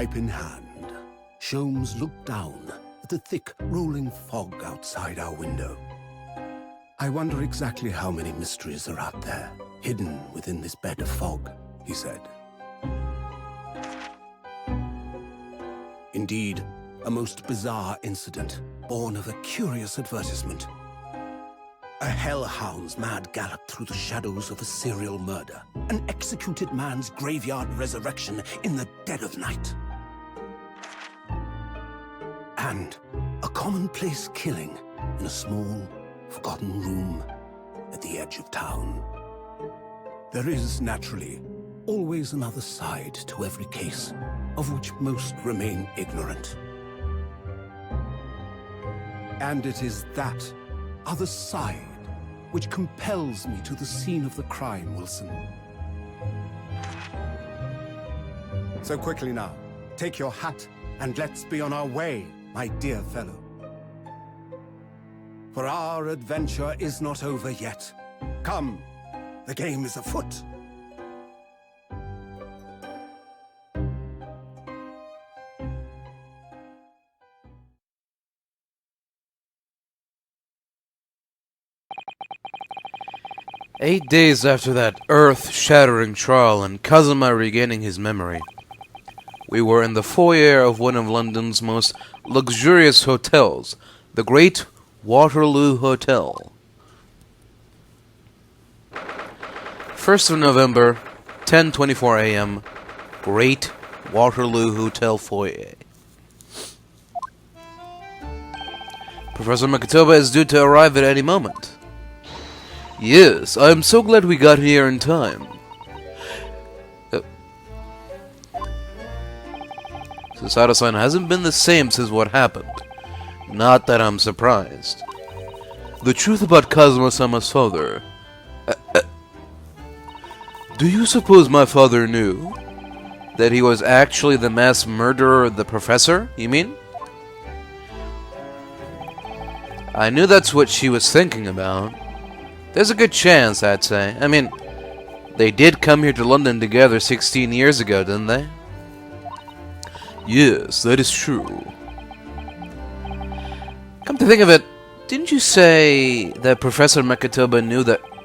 pipe in hand, Sholmes looked down at the thick, rolling fog outside our window. I wonder exactly how many mysteries are out there, hidden within this bed of fog, he said. Indeed, a most bizarre incident, born of a curious advertisement. A hellhound's mad gallop through the shadows of a serial murder, an executed man's graveyard resurrection in the dead of night. And a commonplace killing in a small, forgotten room at the edge of town. There is, naturally, always another side to every case, of which most remain ignorant. And it is that other side which compels me to the scene of the crime, Wilson. So quickly now, take your hat and let's be on our way, my dear fellow. For our adventure is not over yet. Come, the game is afoot. Eight days after that earth-shattering trial and Kazuma regaining his memory, we were in the foyer of one of London's most luxurious hotels, the Great Waterloo Hotel. 1st of November, 10:24 a.m., Great Waterloo Hotel foyer. Professor Makatoba is due to arrive at any moment. Yes, I'm so glad we got here in time. Susato-san hasn't been the same since what happened. Not that I'm surprised. The truth about Kazuma-sama's father... Do you suppose my father knew that he was actually the mass murderer of the professor, you mean? I knew that's what she was thinking about. There's a good chance, I'd say. I mean, they did come here to London together 16 years ago, didn't they? Yes, that is true. Come to think of it, didn't you say that Professor Makatoba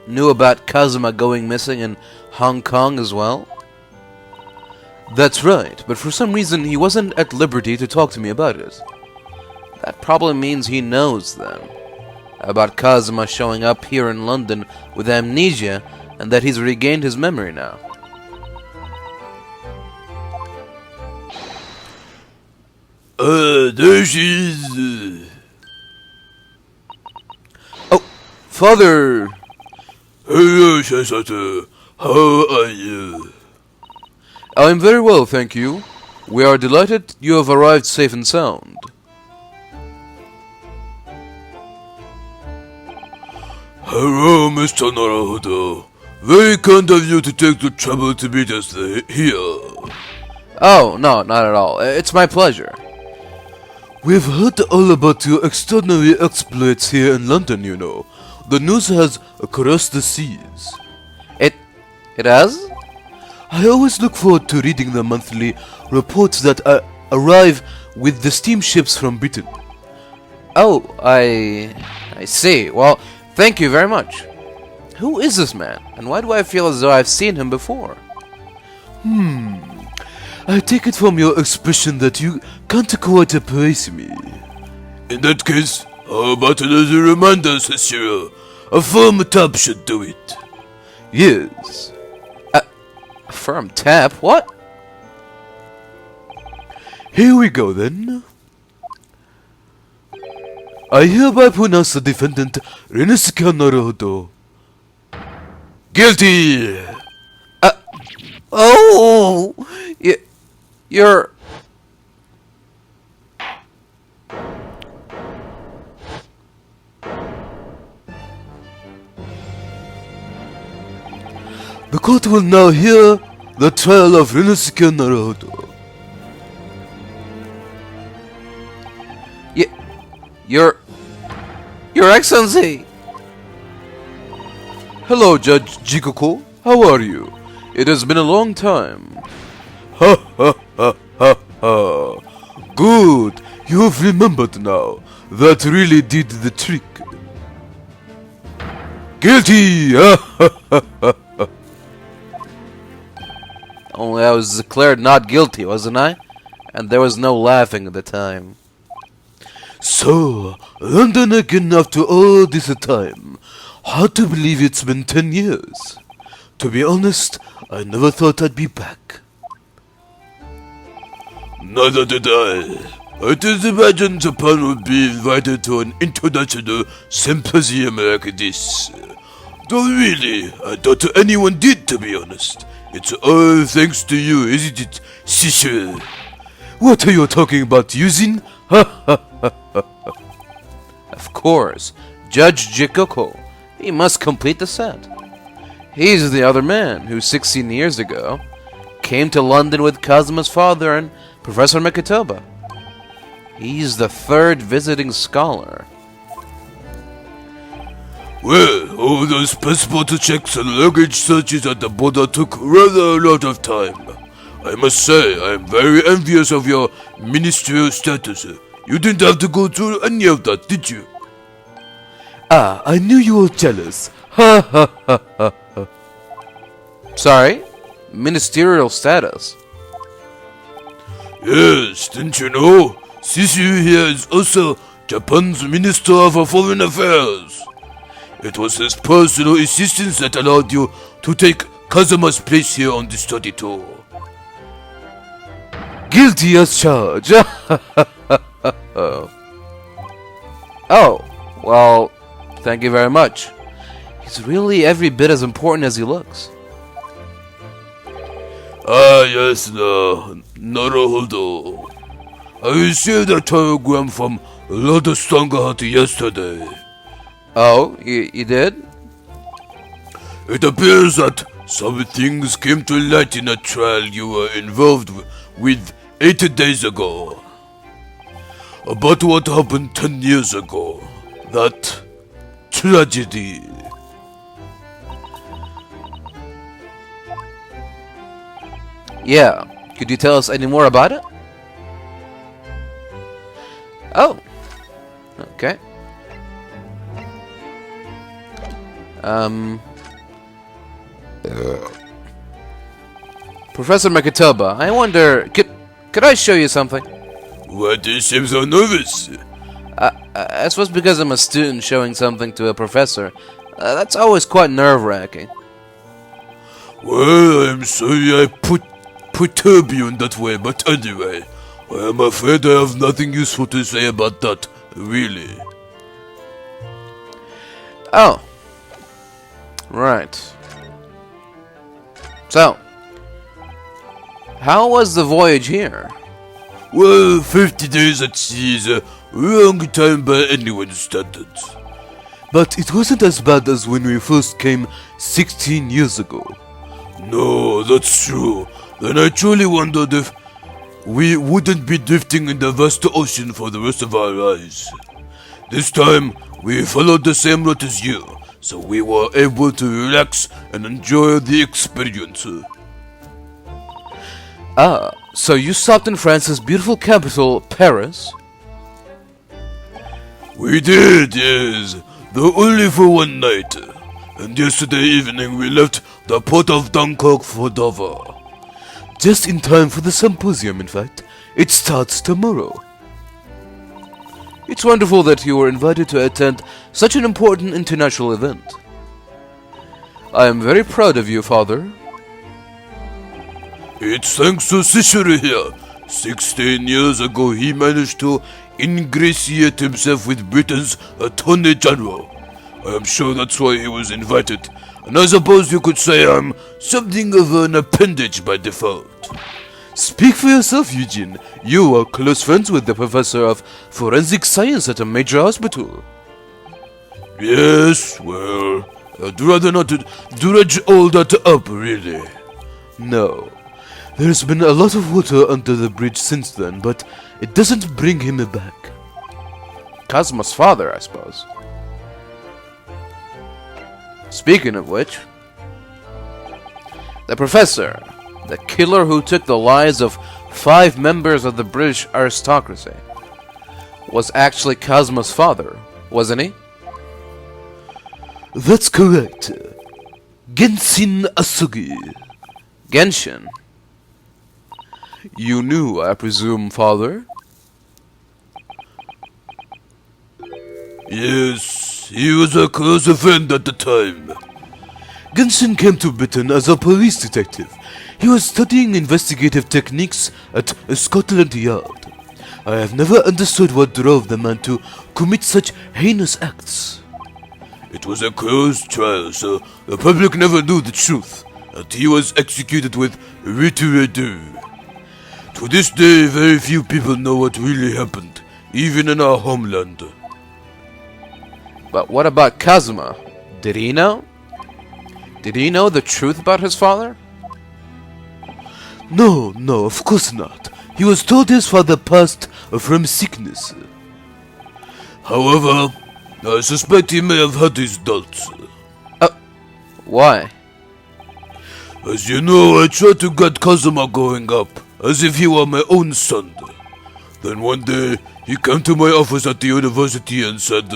knew about Kazuma going missing in Hong Kong as well? That's right, but for some reason he wasn't at liberty to talk to me about it. That probably means he knows then about Kazuma showing up here in London with amnesia and that he's regained his memory now. There she is. Oh, Father! Hello, Shisato. How are you? I'm very well, thank you. We are delighted you have arrived safe and sound. Hello, Mr. Naruhodo. Very kind of you to take the trouble to meet us here. Oh, no, not at all. It's my pleasure. We've heard all about your extraordinary exploits here in London, you know. The news has crossed the seas. It has? I always look forward to reading the monthly reports that arrive with the steamships from Britain. Oh, I see. Well, thank you very much. Who is this man, and why do I feel as though I've seen him before? I take it from your expression that you can't quite appraise me. In that case, how about another reminder, Cicero? A firm tap should do it. Yes. A firm tap? What? Here we go then. I hereby pronounce the defendant Renosuke Naruhodo guilty. Oh, you're. The court will now hear the trial of Renosuke Naruhodo. Your Excellency! Hello, Judge Jikoko. How are you? It has been a long time. Ha ha ha ha ha. You've remembered now. That really did the trick. Guilty! Only I was declared not guilty, wasn't I? And there was no laughing at the time. So, London again after all this time. Hard to believe it's been 10 years. To be honest, I never thought I'd be back. Neither did I. I didn't imagine Japan would be invited to an international symposium like this. Though really, I doubt anyone did, to be honest. It's all thanks to you, isn't it, Sister? What are you talking about using? Of course, Judge Jikoko. He must complete the set. He's the other man who 16 years ago came to London with Kazuma's father and Professor Mikitoba. He's the third visiting scholar. Well, all those passport checks and luggage searches at the border took rather a lot of time. I must say, I am very envious of your ministerial status. You didn't have to go through any of that, did you? Ah, I knew you were jealous. Ha ha ha ha ha. Sorry? Ministerial status? Yes, didn't you know? Sisu here is also Japan's Minister of Foreign Affairs. It was his personal assistance that allowed you to take Kazuma's place here on the study tour. Guilty as charged. Oh, well, thank you very much. He's really every bit as important as he looks. Ah, yes, Naruhodo. I received a telegram from Lord Strongheart yesterday. Oh, you did? It appears that some things came to light in a trial you were involved with 8 days ago. About what happened 10 years ago. That tragedy. Yeah, could you tell us any more about it? Oh, okay. Professor Mikitoba, I wonder, could I show you something? Why do you seem so nervous? I suppose because I'm a student showing something to a professor. That's always quite nerve-wracking. Well, I'm sorry I perturb you in that way, but anyway, I am afraid I have nothing useful to say about that, really. Oh. Right. So, how was the voyage here? Well, 50 days at sea is a long time by anyone's standards. But it wasn't as bad as when we first came 16 years ago. No, that's true. Then I truly wondered if we wouldn't be drifting in the vast ocean for the rest of our lives. This time, we followed the same route as you, so we were able to relax and enjoy the experience. Ah, so you stopped in France's beautiful capital, Paris? We did, yes, though only for one night. And yesterday evening we left the port of Dunkirk for Dover. Just in time for the symposium, in fact. It starts tomorrow. It's wonderful that you were invited to attend such an important international event. I am very proud of you, Father. It's thanks to Cicero here. 16 years ago he managed to ingratiate himself with Britain's Attorney General. I am sure that's why he was invited, and I suppose you could say I'm something of an appendage by default. Speak for yourself, Eugene. You are close friends with the professor of forensic science at a major hospital. Yes, well, I'd rather not dredge all that up, really. No. There's been a lot of water under the bridge since then, but it doesn't bring him back. Kazuma's father, I suppose. Speaking of which, the professor, the killer who took the lives of 5 members of the British aristocracy. was actually Kazuma's father, wasn't he? That's correct. Genshin Asugi. Genshin? You knew, I presume, father? Yes, he was a close friend at the time. Genshin came to Britain as a police detective. He was studying investigative techniques at Scotland Yard. I have never understood what drove the man to commit such heinous acts. It was a closed trial, so the public never knew the truth, and he was executed with retirade. To this day, very few people know what really happened, even in our homeland. But what about Kazuma? Did he know? Did he know the truth about his father? No, of course not. He was told his father passed from sickness. However, I suspect he may have had his doubts. Why? As you know, I tried to get Kazuma growing up, as if he were my own son. Then one day, he came to my office at the university and said,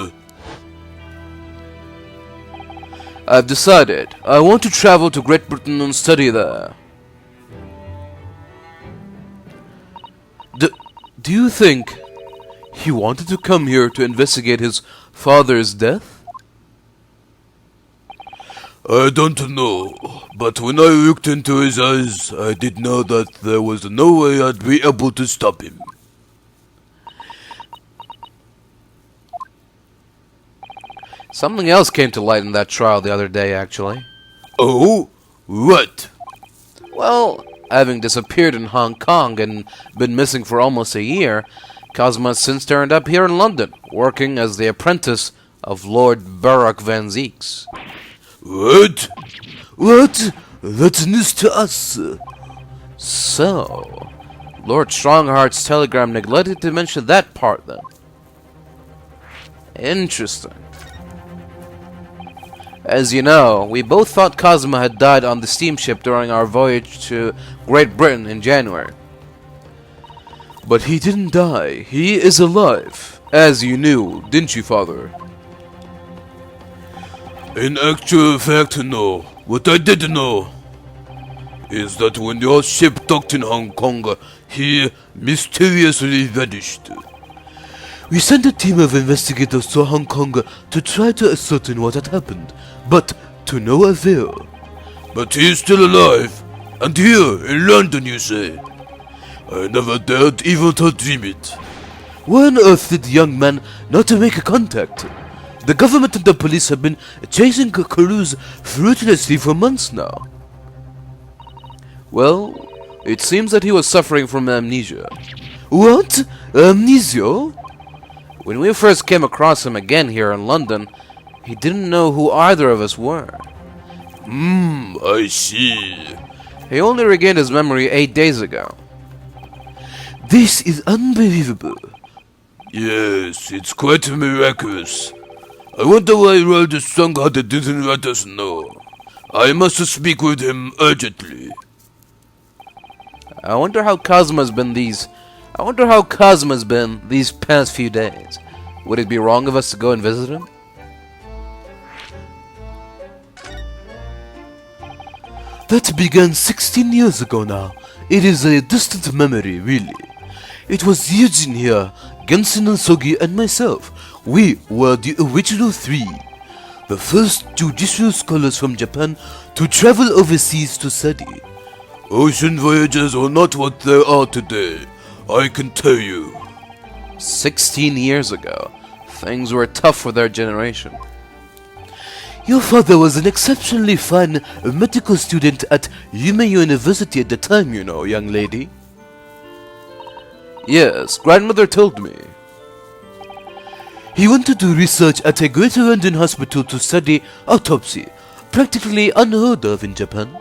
I've decided. I want to travel to Great Britain and study there. Do you think he wanted to come here to investigate his father's death? I don't know, but when I looked into his eyes, I did know that there was no way I'd be able to stop him. Something else came to light in that trial the other day, actually. Oh? What? Well, having disappeared in Hong Kong and been missing for almost a year, Kazuma has since turned up here in London, working as the apprentice of Lord Barak Van Zeeks. What? What? That's news to us. So, Lord Strongheart's telegram neglected to mention that part then. Interesting. As you know, we both thought Kazuma had died on the steamship during our voyage to Great Britain in January. But he didn't die. He is alive. As you knew, didn't you, father? In actual fact, no. What I did know is that when your ship docked in Hong Kong, he mysteriously vanished. We sent a team of investigators to Hong Kong to try to ascertain what had happened, but to no avail. But he is still alive, and here in London, you say? I never dared even to dream it. Why on earth did the young man not make contact? The government and the police have been chasing Caruso fruitlessly for months now. Well, it seems that he was suffering from amnesia. What? Amnesia? When we first came across him again here in London, he didn't know who either of us were. I see. He only regained his memory 8 days ago. This is unbelievable. Yes, it's quite miraculous. I wonder why Lord Strongheart didn't let us know. I must speak with him urgently. I wonder how Kazuma's been these past few days. Would it be wrong of us to go and visit him? That began 16 years ago now. It is a distant memory, really. It was Eugene here, Genshin and Sogi and myself. We were the original three. The first judicial scholars from Japan to travel overseas to study. Ocean voyages are not what they are today, I can tell you. 16 years ago, things were tough for their generation. Your father was an exceptionally fine medical student at Yume University at the time, you know, young lady. Yes, grandmother told me. He went to do research at a Greater London hospital to study autopsy, practically unheard of in Japan.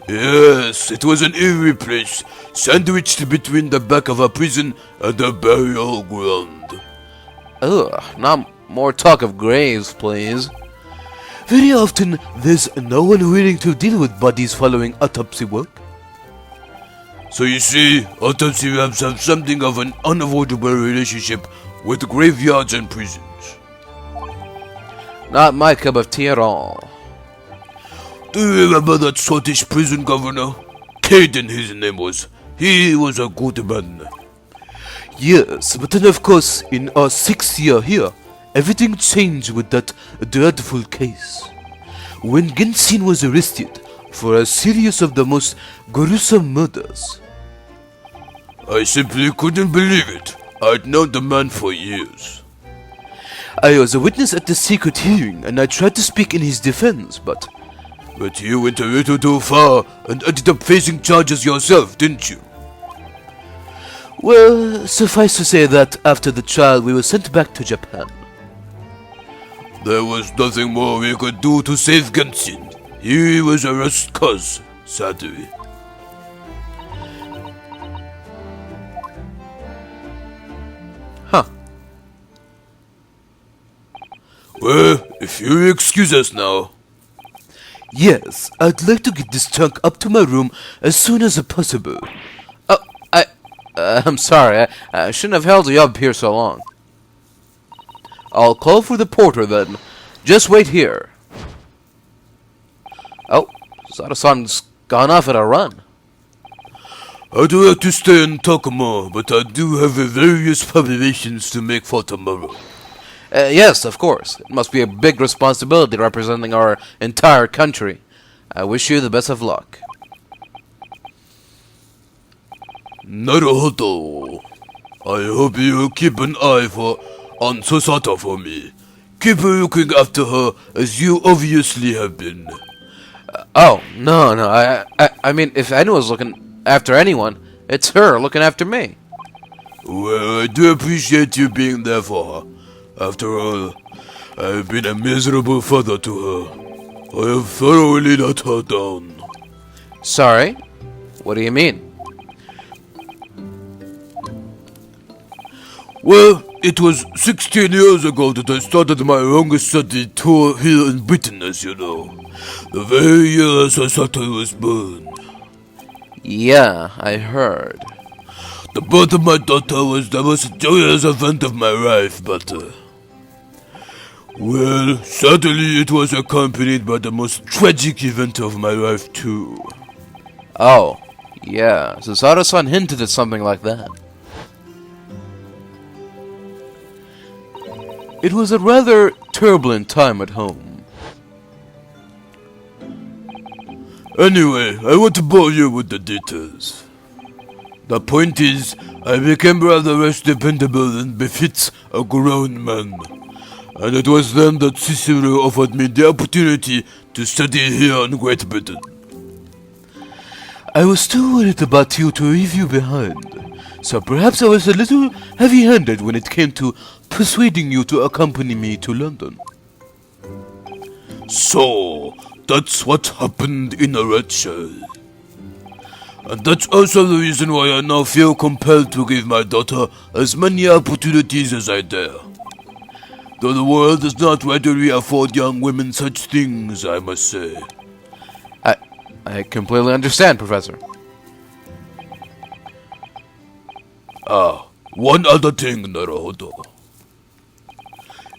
Yes, it was an eerie place, sandwiched between the back of a prison and a burial ground. Ugh, not more talk of graves, please. Very often, there's no one willing to deal with bodies following autopsy work. So you see, autopsy labs have something of an unavoidable relationship with graveyards and prisons. Not my cup of tea at all. Do you remember that Scottish prison governor? Caden his name was. He was a good man. Yes, but then of course, in our 6th year here, everything changed with that dreadful case. When Gensin was arrested for a series of the most gruesome murders. I simply couldn't believe it. I'd known the man for years. I was a witness at the secret hearing and I tried to speak in his defense, but you went a little too far and ended up facing charges yourself, didn't you? well, suffice to say that after the trial we were sent back to Japan. There was nothing more we could do to save Gensin. He was a lost cause, sadly. Huh. Well, if you'll excuse us now. Yes, I'd like to get this trunk up to my room as soon as possible. Oh, I'm sorry, I shouldn't have held you up here so long. I'll call for the porter then. Just wait here. Oh, Sada-san's gone off at a run. I'd like to stay and talk more, but I do have various preparations to make for tomorrow. Yes, of course. It must be a big responsibility representing our entire country. I wish you the best of luck. Naruhodo, I hope you keep an eye on Sosata for me. Keep looking after her as you obviously have been. Oh, no, I mean, if anyone's looking after anyone, it's her looking after me. Well, I do appreciate you being there for her. After all, I've been a miserable father to her. I have thoroughly let her down. Sorry? What do you mean? Well, it was 16 years ago that I started my longest study tour here in Britain, as you know. The very year Sosata was born. Yeah, I heard. The birth of my daughter was the most joyous event of my life, but well, sadly it was accompanied by the most tragic event of my life too. Oh, yeah, so Sada-san hinted at something like that. It was a rather turbulent time at home. Anyway, I won't bore you with the details. The point is, I became rather less dependable than befits a grown man. And it was then that Cicero offered me the opportunity to study here in Great Britain. I was too worried about you to leave you behind, so perhaps I was a little heavy-handed when it came to persuading you to accompany me to London. So, that's what happened in a nutshell. And that's also the reason why I now feel compelled to give my daughter as many opportunities as I dare. Though the world does not readily afford young women such things, I must say. I completely understand, Professor. One other thing, Naruhodo.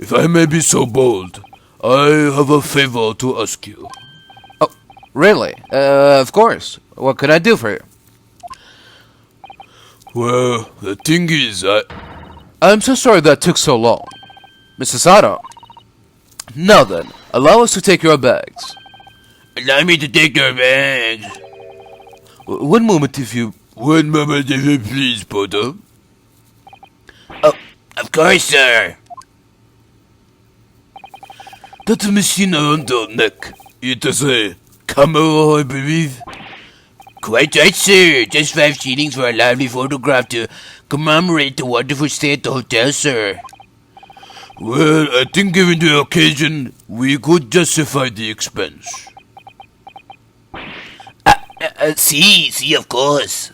If I may be so bold, I have a favor to ask you. Oh, really? Of course. What can I do for you? Well, the thing is, I'm so sorry that took so long. Mr. Sato. Now then, allow us to take your bags. Allow me to take your bags. One moment if you... One moment if you please, Potter. Oh, of course, sir. That machine around your neck, it is a camera, I believe. Quite right, sir. Just 5 shillings for a lively photograph to commemorate the wonderful stay at the hotel, sir. Well, I think given the occasion, we could justify the expense. See, of course.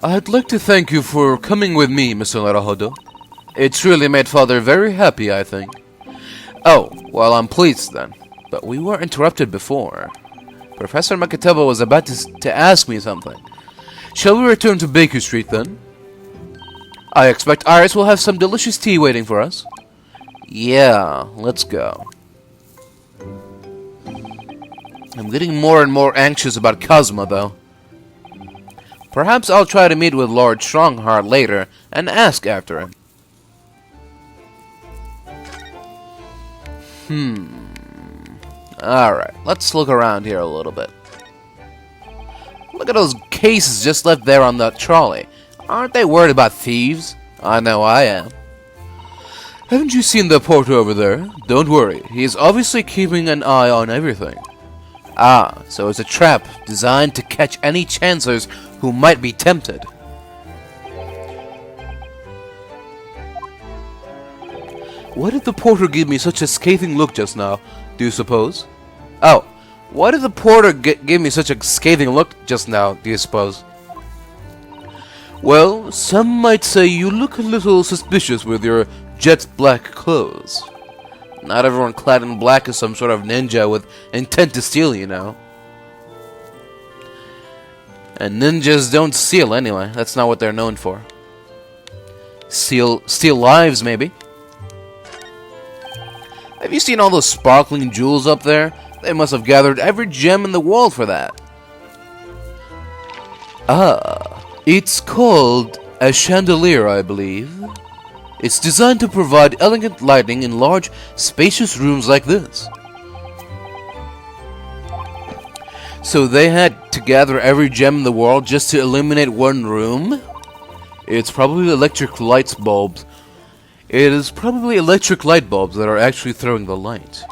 I'd like to thank you for coming with me, Mr. Naruhodo. It's really made Father very happy, I think. Oh, well, I'm pleased then. But we were interrupted before. Professor Makataba was about to ask me something. Shall we return to Baker Street then? I expect Iris will have some delicious tea waiting for us. Yeah, let's go. I'm getting more and more anxious about Cosmo, though. Perhaps I'll try to meet with Lord Strongheart later and ask after him. Alright, let's look around here a little bit. Look at those cases just left there on that trolley. Aren't they worried about thieves? I know I am. Haven't you seen the porter over there? Don't worry, he is obviously keeping an eye on everything. Ah, so it's a trap designed to catch any chancers who might be tempted. Why did the porter give me such a scathing look just now, do you suppose? Oh, why did the porter give me such a scathing look just now, do you suppose? Well, some might say you look a little suspicious with your jet black clothes. Not everyone clad in black is some sort of ninja with intent to steal, you know. And ninjas don't steal anyway. That's not what they're known for. Steal lives, maybe. Have you seen all those sparkling jewels up there? They must have gathered every gem in the world for that. Ah, it's called a chandelier, I believe. It's designed to provide elegant lighting in large, spacious rooms like this. So they had to gather every gem in the world just to illuminate one room? It's probably electric light bulbs. It is probably electric light bulbs that are actually throwing the light.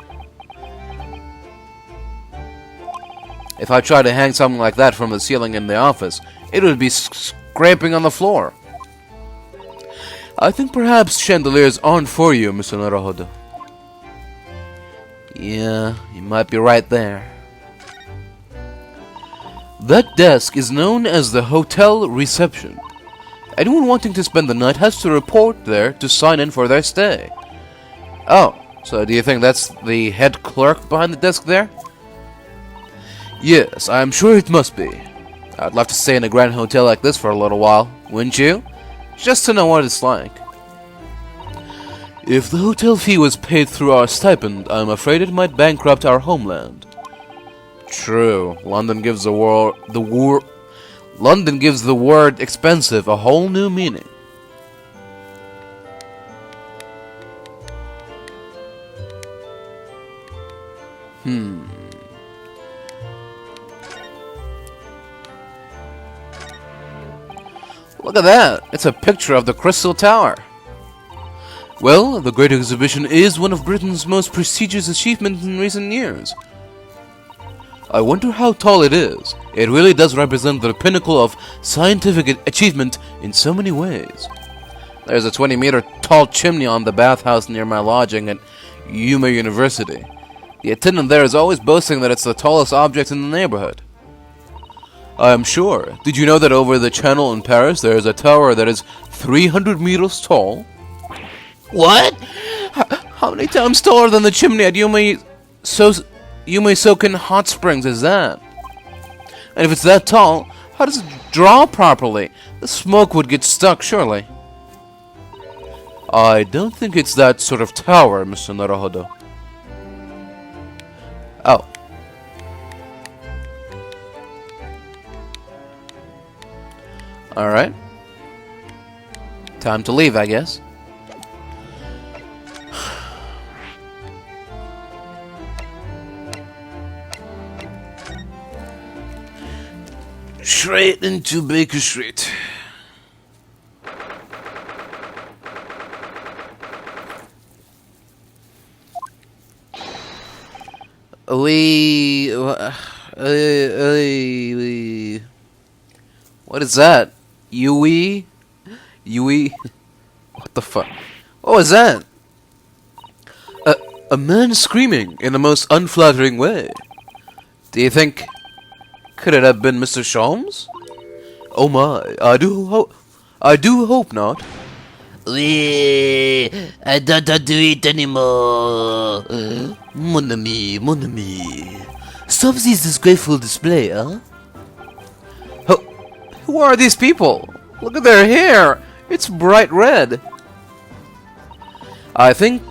If I tried to hang something like that from the ceiling in the office, it would be scraping on the floor. I think perhaps chandeliers aren't for you, Mr. Naruhodo. Yeah, you might be right there. That desk is known as the hotel reception. Anyone wanting to spend the night has to report there to sign in for their stay. Oh, so do you think that's the head clerk behind the desk there? Yes, I'm sure it must be. I'd love to stay in a grand hotel like this for a little while, wouldn't you? Just to know what it's like. If the hotel fee was paid through our stipend, I'm afraid it might bankrupt our homeland. True, London gives the word expensive a whole new meaning. Look at that! It's a picture of the Crystal Tower. Well, the Great Exhibition is one of Britain's most prestigious achievements in recent years. I wonder how tall it is. It really does represent the pinnacle of scientific achievement in so many ways. There's a 20-meter tall chimney on the bathhouse near my lodging at Yuma University. The attendant there is always boasting that it's the tallest object in the neighborhood. I am sure. Did you know that over the channel in Paris there is a tower that is 300 meters tall? What? How many times taller than the chimney at Yuma Soken Hot Springs is that? And if it's that tall, how does it draw properly? The smoke would get stuck, surely. I don't think it's that sort of tower, Mr. Naruhodo. Oh. Alright. Time to leave, I guess. Straight into Baker Street. What is that? Yui? What the fuck? What was that? A man screaming in the most unflattering way. Do you think... Could it have been Mr. Sholmes? Oh my, I do hope not. I don't do it anymore. Mon ami, Stop this disgraceful display, huh? Who are these people? Look at their hair! It's bright red! I think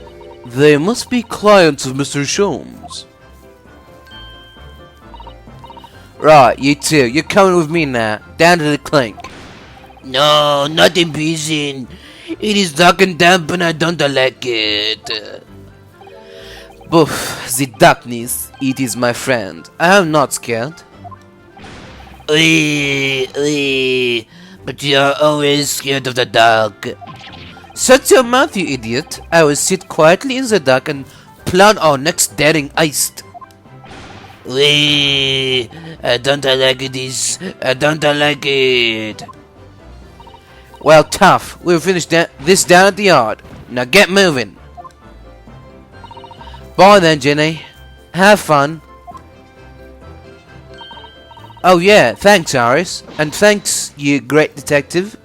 they must be clients of Mr. Sholmes. Right, you two, you're coming with me now, down to the clink. No, not in prison. It is dark and damp and I don't like it. Boof, the darkness, it is my friend. I am not scared. But you are always scared of the dark. Shut your mouth, you idiot. I will sit quietly in the dark and plan our next daring heist. I don't like this. I don't like it. Well, tough. We'll finish this down at the yard. Now get moving. Bye then, Jenny. Have fun. Oh yeah, thanks, Iris. And thanks, you great detective.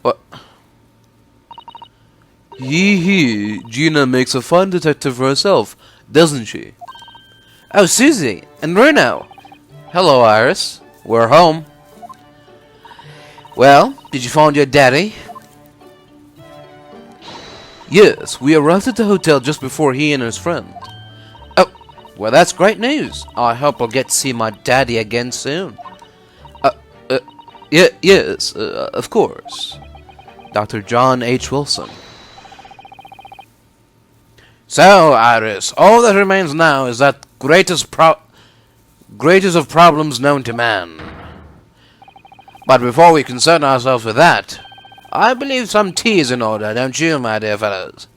What? Hee, Gina makes a fine detective for herself, doesn't she? Oh, Susie, and Bruno. Hello, Iris. We're home. Well, did you find your daddy? Yes, we arrived at the hotel just before he and his friend. Oh, well, that's great news. I hope I'll get to see my daddy again soon. Yes, of course. Dr. John H. Wilson. So, Iris, all that remains now is that greatest of problems known to man. But before we concern ourselves with that, I believe some tea is in order, don't you, my dear fellows?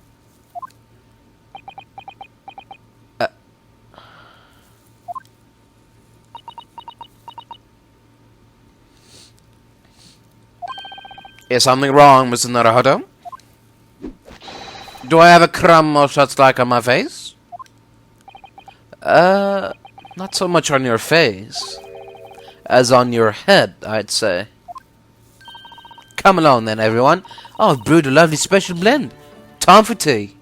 Is something wrong, Mr. Naruhodo? Do I have a crumb or such like on my face? Not so much on your face as on your head, I'd say. Come along then, everyone. I've brewed a lovely special blend. Time for tea.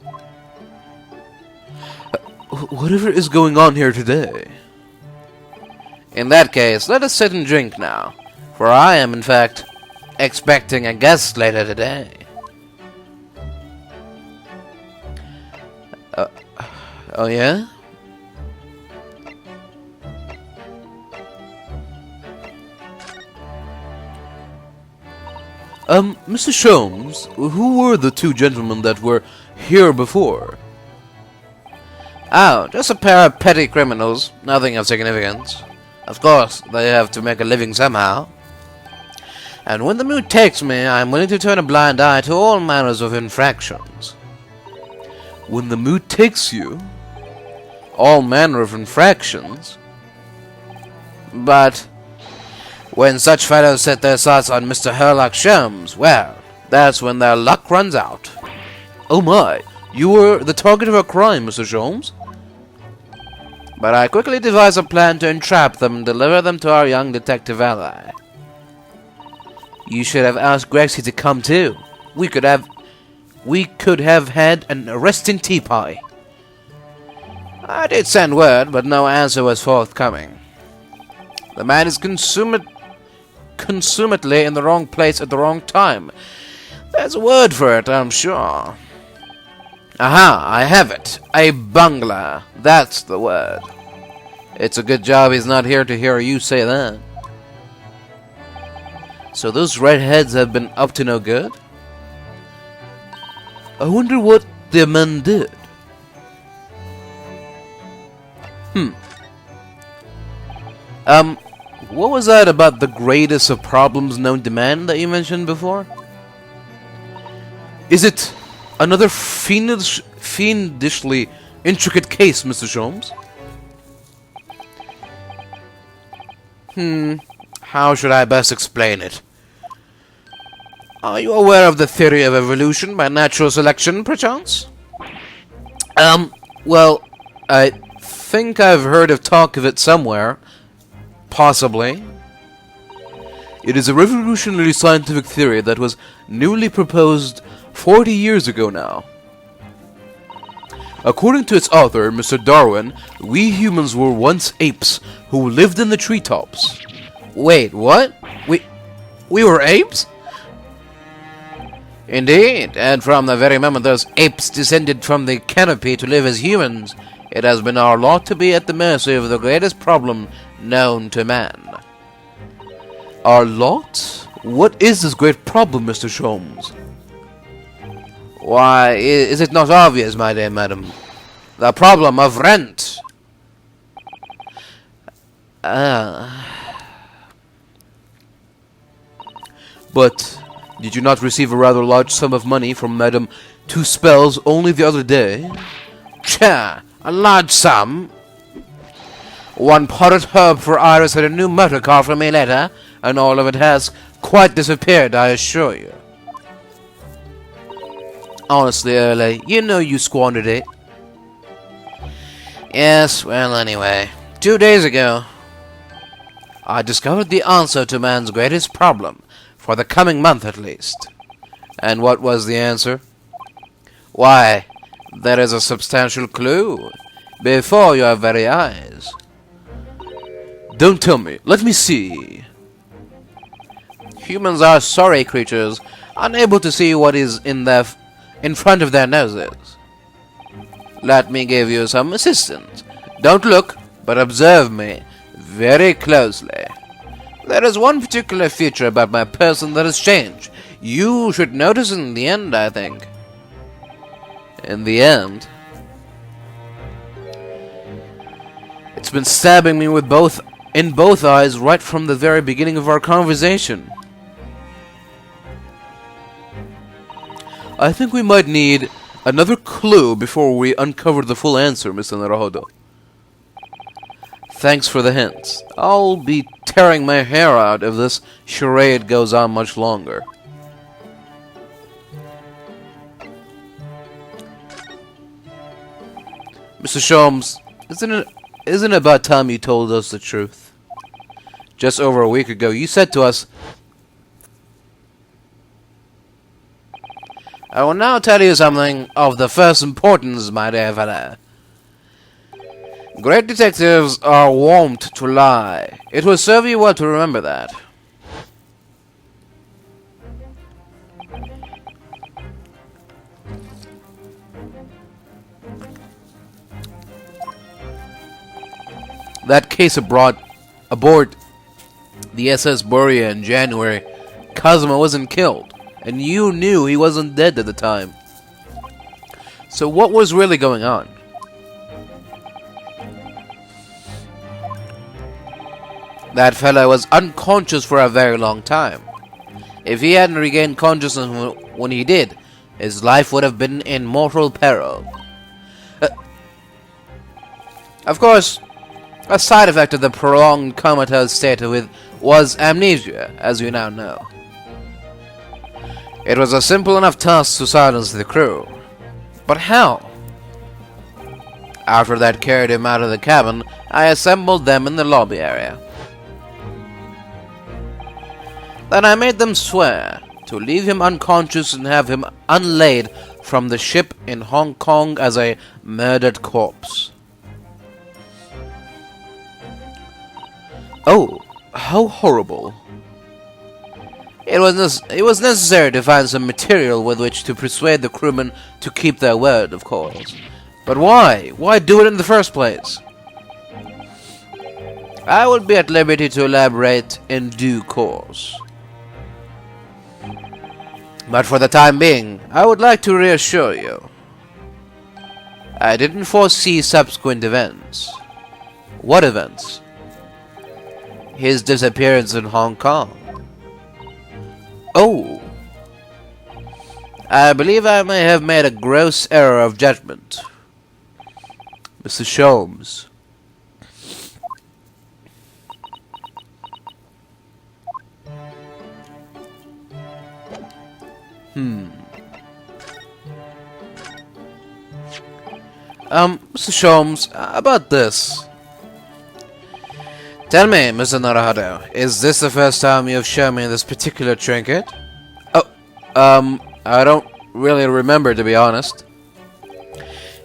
Whatever is going on here today? In that case, let us sit and drink now, for I am, in fact, expecting a guest later today. Oh yeah? Mr. Sholmes, who were the two gentlemen that were here before? Oh, just a pair of petty criminals, nothing of significance. Of course, they have to make a living somehow. And when the mood takes me, I am willing to turn a blind eye to all manners of infractions. When the mood takes you? All manner of infractions? But when such fellows set their sights on Mr. Sherlock Sholmes, well, that's when their luck runs out. Oh my, you were the target of a crime, Mr. Sholmes. But I quickly devised a plan to entrap them and deliver them to our young detective ally. You should have asked Grexy to come too. We could have had an arresting tea party. I did send word, but no answer was forthcoming. The man is consummately in the wrong place at the wrong time. There's a word for it, I'm sure. Aha, I have it. A bungler. That's the word. It's a good job he's not here to hear you say that. So those redheads have been up to no good? I wonder what the men did. What was that about the greatest of problems known to man that you mentioned before? Is it another fiendishly intricate case, Mr. Sholmes? How should I best explain it? Are you aware of the theory of evolution by natural selection, perchance? Well, I think I've heard of talk of it somewhere. Possibly. It is a revolutionary scientific theory that was newly proposed 40 years ago now. According to its author, Mr. Darwin, we humans were once apes who lived in the treetops. Wait, what? We were apes? Indeed, and from the very moment those apes descended from the canopy to live as humans, it has been our lot to be at the mercy of the greatest problem known to man. Our lot? What is this great problem, Mr. Sholmes? Why, is it not obvious, my dear madam? The problem of rent. But did you not receive a rather large sum of money from Madame Two Spells only the other day? Cha, a large sum. One potted herb for Iris and a new motor car for me later, and all of it has quite disappeared, I assure you. Honestly, Early, you know you squandered it. Yes, well, anyway, 2 days ago, I discovered the answer to man's greatest problem, for the coming month at least. And what was the answer? Why, there is a substantial clue before your very eyes. Don't tell me. Let me see. Humans are sorry creatures, unable to see what is in front of their noses. Let me give you some assistance. Don't look, but observe me very closely. There is one particular feature about my person that has changed. You should notice in the end, I think. In the end? It's been stabbing me with in both eyes right from the very beginning of our conversation. I think we might need another clue before we uncover the full answer, Mr. Naruhodo. Thanks for the hints. I'll be tearing my hair out if this charade goes on much longer. Mr. Sholmes, isn't it about time you told us the truth? Just over a week ago, you said to us, I will now tell you something of the first importance, my dear fellow. Great detectives are wont to lie. It will serve you well to remember that. that case aboard the SS Borea in January, Cosmo wasn't killed, and you knew he wasn't dead at the time. So what was really going on? That fellow was unconscious for a very long time. If he hadn't regained consciousness when he did, his life would have been in mortal peril. Of course, a side effect of the prolonged comatose state was amnesia, as you now know. It was a simple enough task to silence the crew. But how? After that carried him out of the cabin, I assembled them in the lobby area. Then I made them swear to leave him unconscious and have him unlaid from the ship in Hong Kong as a murdered corpse. Oh, how horrible. It was necessary to find some material with which to persuade the crewmen to keep their word, of course. But why? Why do it in the first place? I will be at liberty to elaborate in due course. But for the time being, I would like to reassure you. I didn't foresee subsequent events. What events? His disappearance in Hong Kong. Oh. I believe I may have made a gross error of judgment. Mr. Sholmes. Mr. Sholmes, about this. Tell me, Mr. Naruhodo, is this the first time you have shown me this particular trinket? Oh, I don't really remember, to be honest.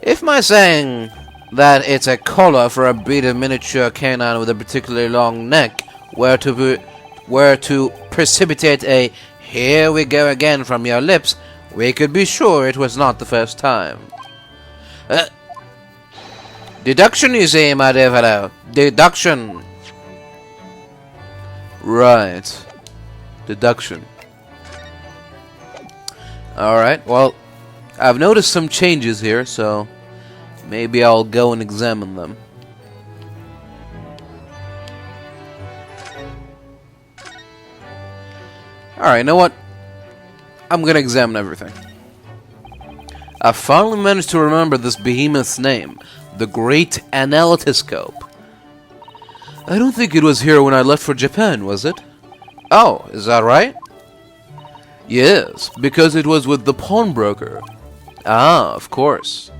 If my saying that it's a collar for a breed of miniature canine with a particularly long neck were to precipitate a "here we go again" from your lips, we could be sure it was not the first time. Deduction, you see, my dear fellow. Deduction. Right. Deduction. Alright, well, I've noticed some changes here, so maybe I'll go and examine them. Alright, you know what? I'm gonna examine everything. I finally managed to remember this behemoth's name, the Great Analytoscope. I don't think it was here when I left for Japan, was it? Oh, is that right? Yes, because it was with the pawnbroker. Ah, of course.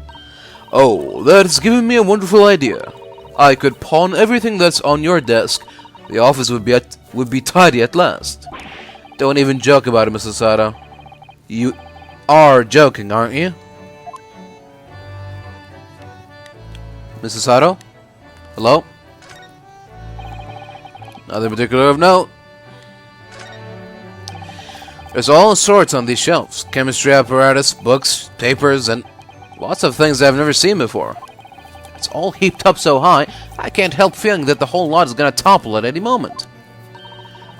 Oh, that's given me a wonderful idea. I could pawn everything that's on your desk. The office would be tidy at last. Don't even joke about it, Mrs. Sato. You are joking, aren't you? Mrs. Sato? Hello? Nothing particular of note. There's all sorts on these shelves. Chemistry apparatus, books, papers, and lots of things I've never seen before. It's all heaped up so high, I can't help feeling that the whole lot is gonna topple at any moment.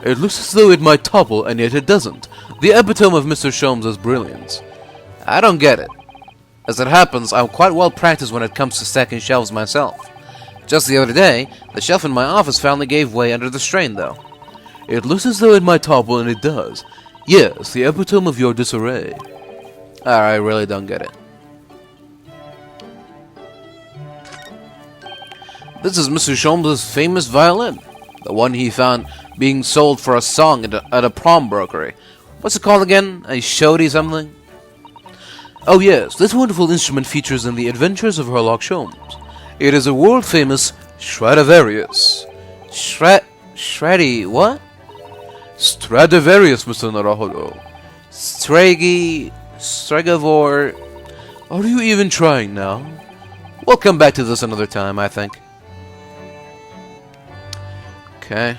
It looks as though it might topple, and yet it doesn't. The epitome of Mr. Sholmes' brilliance. I don't get it. As it happens, I'm quite well practiced when it comes to stacking shelves myself. Just the other day, the shelf in my office finally gave way under the strain, though. It looks as though it might topple, and it does. Yes, the epitome of your disarray. I really don't get it. This is Mr. Sholmes' famous violin. The one he found being sold for a song at a pawnbrokery. What's it called again? A shoddy something? Oh yes, this wonderful instrument features in the Adventures of Sherlock Holmes. It is a world-famous Stradivarius. Shreddy, what? Stradivarius, Mr. Naruhodo. Stregavor. Are you even trying now? We'll come back to this another time, I think. Okay.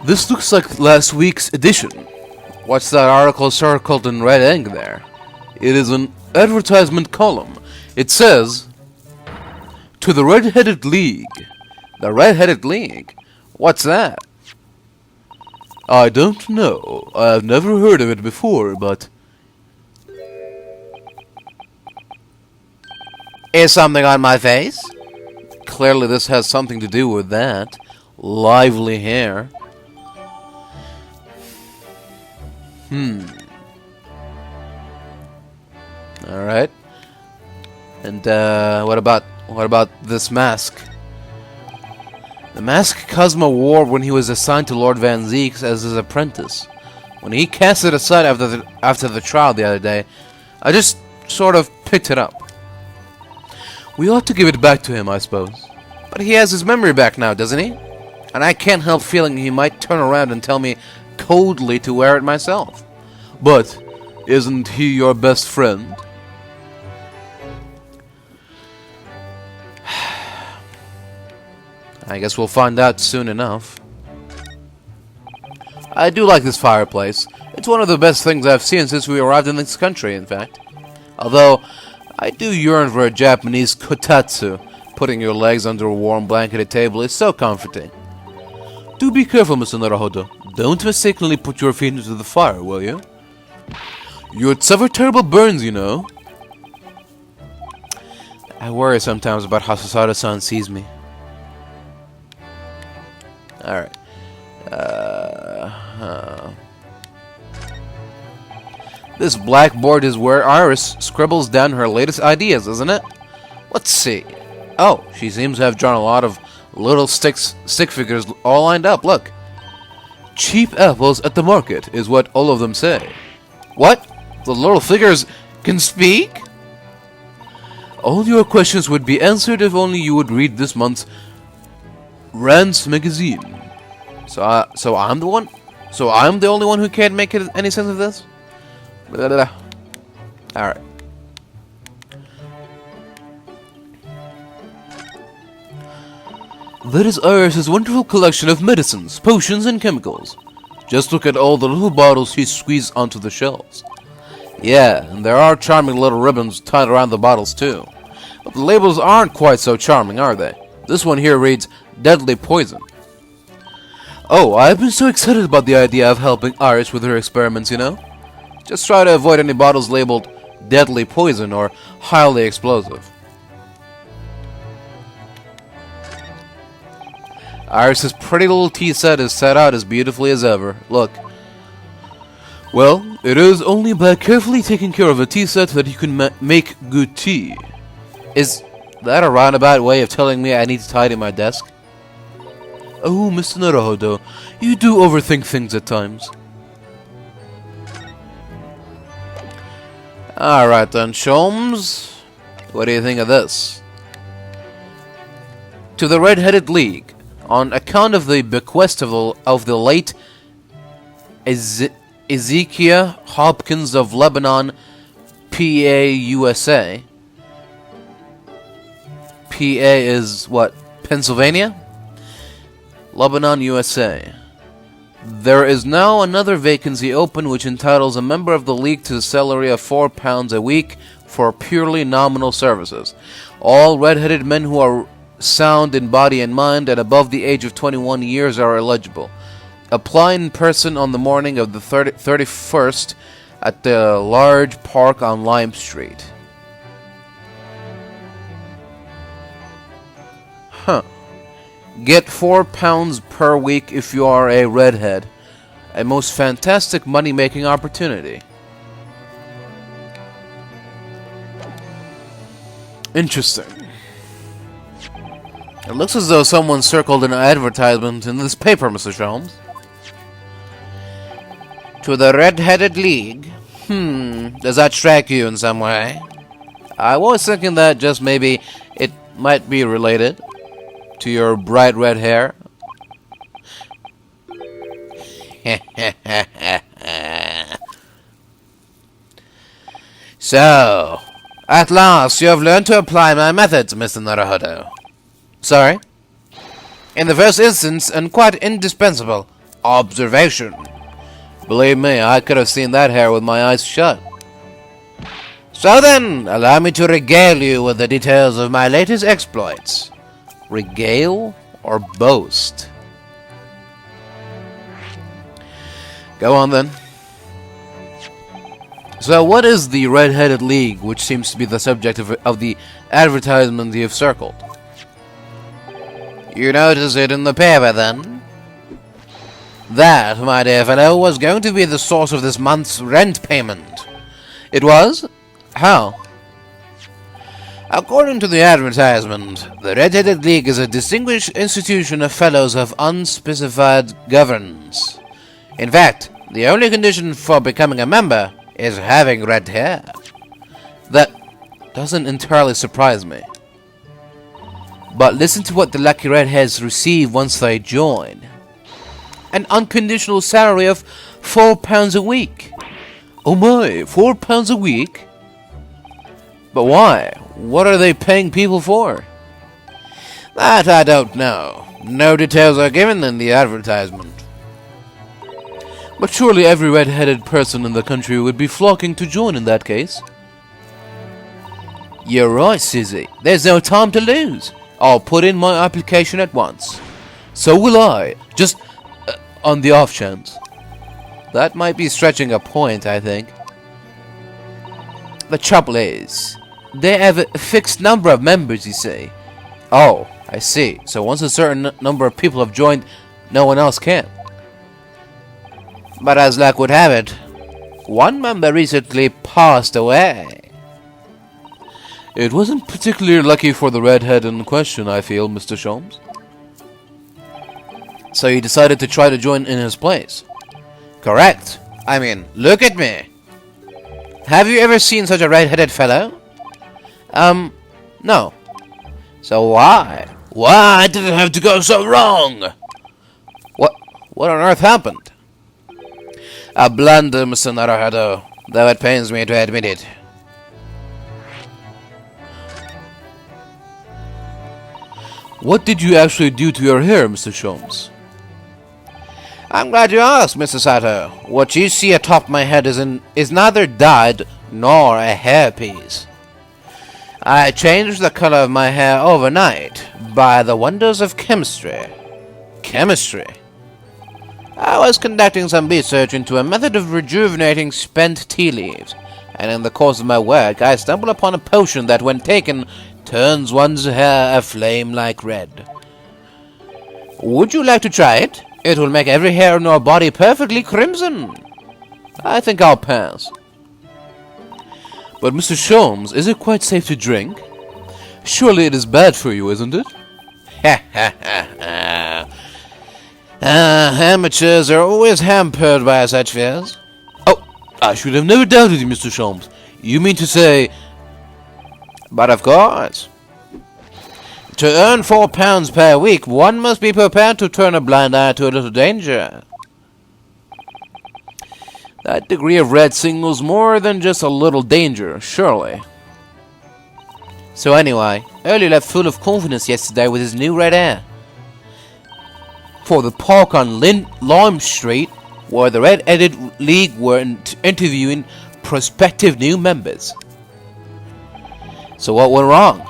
This looks like last week's edition. What's that article circled in red ink there? It is an advertisement column. It says, "To the Red-Headed League." The Red-Headed League? What's that? I don't know. I've never heard of it before, but... Is something on my face? Clearly this has something to do with that. Lively hair. Alright. And what about this mask? The mask Cosmo wore when he was assigned to Lord Van Zeeks as his apprentice. When he cast it aside after the trial the other day, I just sort of picked it up. We ought to give it back to him, I suppose. But he has his memory back now, doesn't he? And I can't help feeling he might turn around and tell me coldly to wear it myself. But isn't he your best friend? I guess we'll find out soon enough. I do like this fireplace. It's one of the best things I've seen since we arrived in this country, in fact. Although, I do yearn for a Japanese kotatsu. Putting your legs under a warm blanketed table is so comforting. Do be careful, Mr. Naruhodo. Don't mistakenly put your feet into the fire, will you? You'd suffer terrible burns, you know. I worry sometimes about how Susato-san sees me. Alright. This blackboard is where Iris scribbles down her latest ideas, isn't it? Let's see. Oh, she seems to have drawn a lot of little stick figures all lined up. Look. Cheap apples at the market is what all of them say. What? The little figures can speak? All your questions would be answered if only you would read this month's Rants magazine. So I'm the one? So I'm the only one who can't make any sense of this? Blah, blah, blah. Alright. There is Iris's wonderful collection of medicines, potions, and chemicals. Just look at all the little bottles he squeezed onto the shelves. Yeah, and there are charming little ribbons tied around the bottles too. But the labels aren't quite so charming, are they? This one here reads, Deadly Poison. Oh, I've been so excited about the idea of helping Iris with her experiments, you know? Just try to avoid any bottles labeled Deadly Poison or Highly Explosive. Iris's pretty little tea set is set out as beautifully as ever. Look. Well, it is only by carefully taking care of a tea set that you can make good tea. Is that a roundabout way of telling me I need to tidy my desk? Oh, Mr. Naruhodo, you do overthink things at times. Alright then, Sholmes. What do you think of this? To the Red-Headed League. On account of the bequest of the late Ezekiel Hopkins of Lebanon, PA, USA. PA is what? Pennsylvania? Lebanon, USA. There is now another vacancy open which entitles a member of the League to a salary of £4 a week for purely nominal services. All red-headed men who are sound in body and mind and above the age of 21 years are eligible. Apply in person on the morning of the 31st at the large park on Lime Street. Huh. Get £4 per week if you are a redhead. A most fantastic money-making opportunity. Interesting. It looks as though someone circled an advertisement in this paper, Mr. Sholmes. To the Red-Headed League? Does that strike you in some way? I was thinking that just maybe it might be related to your bright red hair. So, at last you have learned to apply my methods, Mr. Naruhodo. Sorry? In the first instance, and quite indispensable, observation. Believe me, I could have seen that hair with my eyes shut. So then, allow me to regale you with the details of my latest exploits. Regale or boast? Go on then. So what is the Red-Headed League, which seems to be the subject of the advertisement you've circled? You notice it in the paper, then? That, my dear fellow, was going to be the source of this month's rent payment. It was? How? According to the advertisement, the Red-Headed League is a distinguished institution of fellows of unspecified governance. In fact, the only condition for becoming a member is having red hair. That doesn't entirely surprise me. But listen to what the lucky redheads receive once they join. An unconditional salary of £4 a week. Oh my, £4 a week? But why? What are they paying people for? That I don't know. No details are given in the advertisement. But surely every red-headed person in the country would be flocking to join in that case. You're right, Susie. There's no time to lose. I'll put in my application at once. So will I. Just on the off chance. That might be stretching a point, I think. The trouble is, they have a fixed number of members, you see. Oh, I see. So once a certain number of people have joined, no one else can. But as luck would have it, one member recently passed away. It wasn't particularly lucky for the redhead in question, I feel, Mr. Sholmes. So you decided to try to join in his place? Correct. I mean, look at me. Have you ever seen such a red-headed fellow? No. So why? Why did it have to go so wrong? What on earth happened? A blunder, Mr. Naruhodo, though it pains me to admit it. What did you actually do to your hair, Mr. Sholmes? I'm glad you asked, Mr. Sato. What you see atop my head is neither dyed nor a hairpiece. I changed the color of my hair overnight by the wonders of chemistry. Chemistry? I was conducting some research into a method of rejuvenating spent tea leaves, and in the course of my work I stumbled upon a potion that, when taken, turns one's hair aflame like red. Would you like to try it? It will make every hair in your body perfectly crimson. I think I'll pass. But Mr. Sholmes, is it quite safe to drink? Surely it is bad for you, isn't it? Ha ha ha ha. Amateurs are always hampered by such fears. Oh, I should have never doubted you, Mr. Sholmes. You mean to say... But of course. To earn £4 per week, one must be prepared to turn a blind eye to a little danger. That degree of red signals more than just a little danger, surely. So anyway, Early left full of confidence yesterday with his new red hair. For the park on Lime Street, where the Red Edit League were interviewing prospective new members. So what went wrong?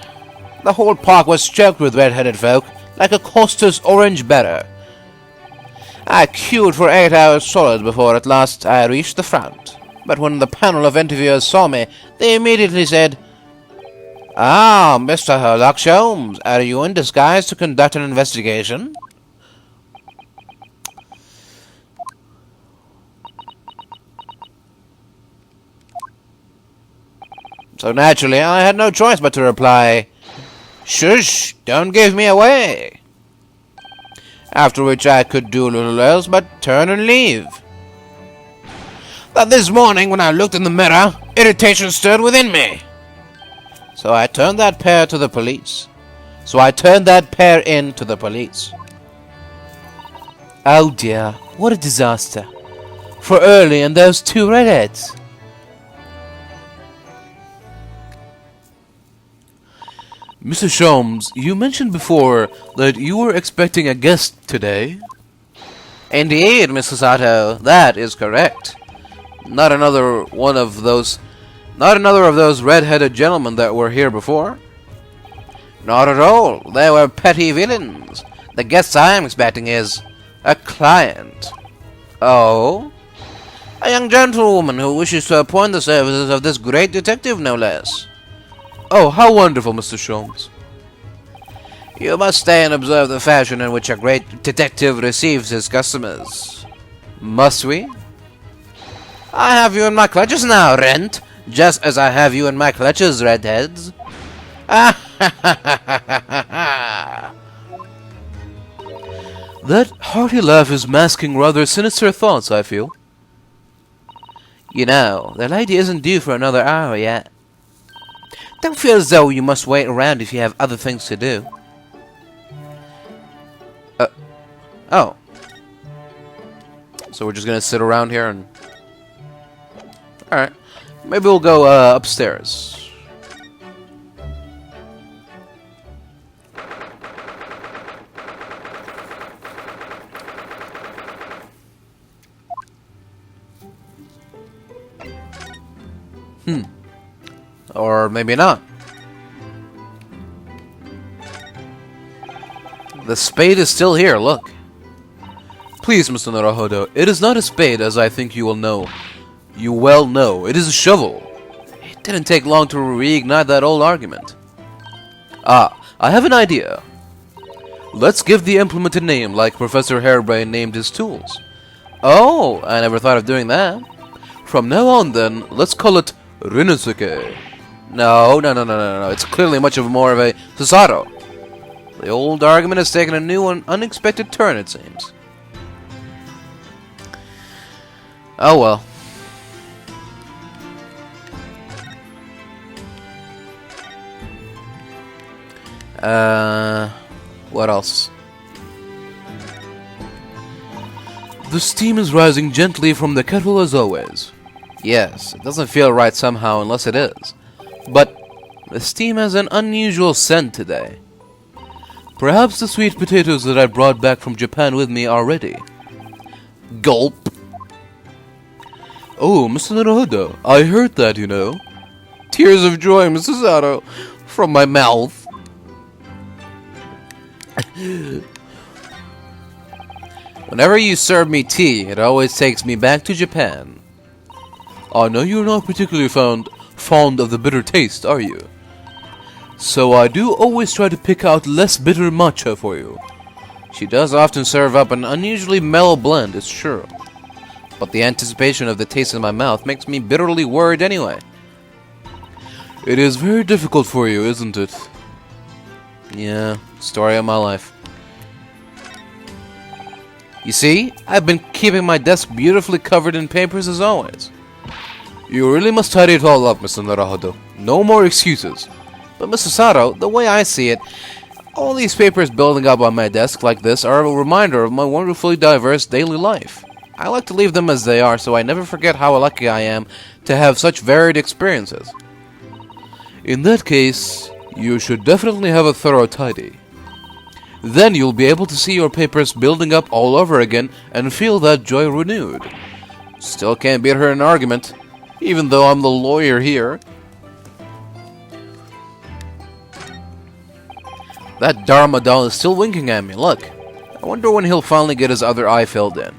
The whole park was choked with red-headed folk, like a Costa's orange better. I queued for 8 hours solid before at last I reached the front. But when the panel of interviewers saw me, they immediately said, "Ah, Mr. Sherlock Holmes, are you in disguise to conduct an investigation?" So naturally, I had no choice but to reply, "Shush, don't give me away." After which I could do little else but turn and leave. But this morning, when I looked in the mirror, irritation stirred within me. So I turned that pair to the police. In to the police. Oh dear, what a disaster. For Early and those two redheads. Mr. Sholmes, you mentioned before that you were expecting a guest today. Indeed, Mr. Sato, that is correct. Not another of those red-headed gentlemen that were here before? Not at all. They were petty villains. The guest I am expecting is a client. Oh? A young gentlewoman who wishes to appoint the services of this great detective, no less. Oh, how wonderful, Mr. Sholmes. You must stay and observe the fashion in which a great detective receives his customers. Must we? I have you in my clutches now, Rent, just as I have you in my clutches, redheads. That hearty laugh is masking rather sinister thoughts, I feel. You know, the lady isn't due for another hour yet. Don't feel as though you must wait around if you have other things to do. Oh. So we're just gonna sit around here and... Alright. Maybe we'll go upstairs. Or maybe not. The spade is still here, look. Please, Mr. Naruhodo, it is not a spade, as I think you will know. You well know. It is a shovel. It didn't take long to reignite that old argument. Ah, I have an idea. Let's give the implement a name, like Professor Hairbrain named his tools. Oh, I never thought of doing that. From now on, then, let's call it Rinnosuke. No. It's clearly much more of a Susato. The old argument has taken a new and unexpected turn, it seems. Oh well. What else? The steam is rising gently from the kettle as always. Yes, it doesn't feel right somehow unless it is. But the steam has an unusual scent today. Perhaps the sweet potatoes that I brought back from Japan with me are ready. Gulp. Oh, Mr. Naruhodo, I heard that, you know. Tears of joy, Mrs. Sato, from my mouth. Whenever you serve me tea, it always takes me back to Japan. I know you're not particularly fond of the bitter taste, are you? So I do always try to pick out less bitter matcha for you. She does often serve up an unusually mellow blend, it's true. But the anticipation of the taste in my mouth makes me bitterly worried anyway. It is very difficult for you, isn't it? Yeah, story of my life. You see, I've been keeping my desk beautifully covered in papers as always. You really must tidy it all up, Mr. Naruhodo. No more excuses. But Mr. Sato, the way I see it, all these papers building up on my desk like this are a reminder of my wonderfully diverse daily life. I like to leave them as they are so I never forget how lucky I am to have such varied experiences. In that case, you should definitely have a thorough tidy. Then you'll be able to see your papers building up all over again and feel that joy renewed. Still can't beat her in an argument, even though I'm the lawyer here. That Dharma doll is still winking at me, look. I wonder when he'll finally get his other eye filled in.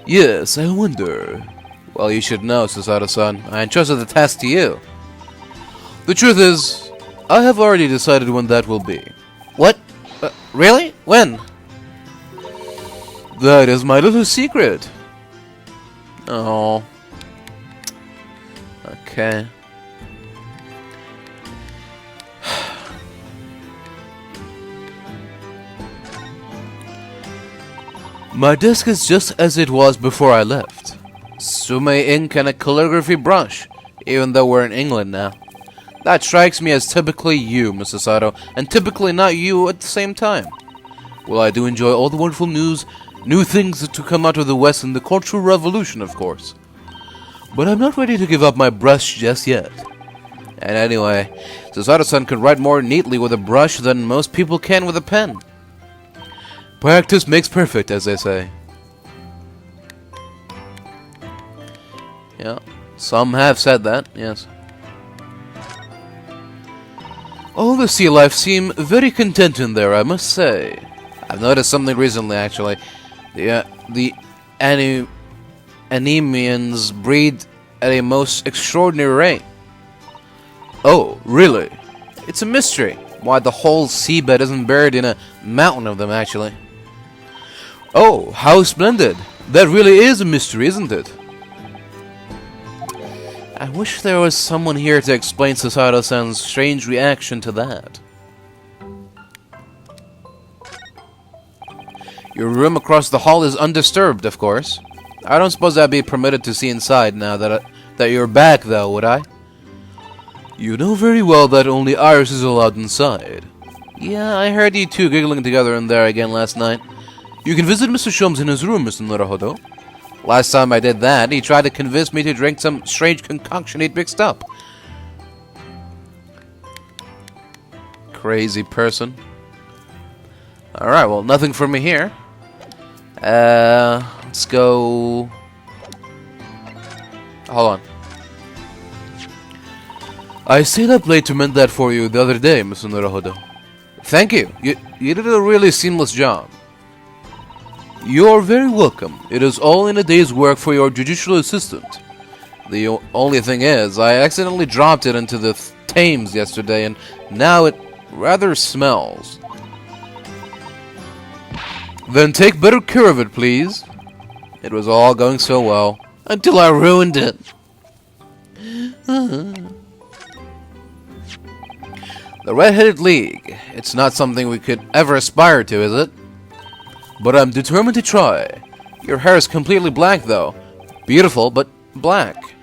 Yes, I wonder. Well, you should know, Susato-san. I entrusted the task to you. The truth is, I have already decided when that will be. What? Really? When? That is my little secret. Oh. Okay. My desk is just as it was before I left. Sume ink and a calligraphy brush, even though we're in England now. That strikes me as typically you, Mrs. Sato, and typically not you at the same time. Well, I do enjoy all the wonderful new things to come out of the West and the Cultural Revolution, of course. But I'm not ready to give up my brush just yet. And anyway, Susato-san can write more neatly with a brush than most people can with a pen. Practice makes perfect, as they say. Yeah, some have said that, yes. All the sea life seem very content in there, I must say. I've noticed something recently, actually. The Anemians breed at a most extraordinary rate. Oh, really? It's a mystery why the whole seabed isn't buried in a mountain of them, actually. Oh, how splendid. That really is a mystery, isn't it? I wish there was someone here to explain Susato-san's strange reaction to that. Your room across the hall is undisturbed, of course. I don't suppose I'd be permitted to see inside now that you're back, though, would I? You know very well that only Iris is allowed inside. Yeah, I heard you two giggling together in there again last night. You can visit Mr. Shums in his room, Mr. Naruhodo. Last time I did that, he tried to convince me to drink some strange concoction he'd mixed up. Crazy person. Alright, well, nothing for me here. Let's go... Hold on. I stayed up late to mend that for you the other day, Mr. Naruhodo. Thank you. You did a really seamless job. You're very welcome. It is all in a day's work for your judicial assistant. The only thing is, I accidentally dropped it into the Thames yesterday, and now it rather smells. Then take better care of it, please. It was all going so well, until I ruined it. The Red-Headed League. It's not something we could ever aspire to, is it? But I'm determined to try. Your hair is completely black, though. Beautiful, but black.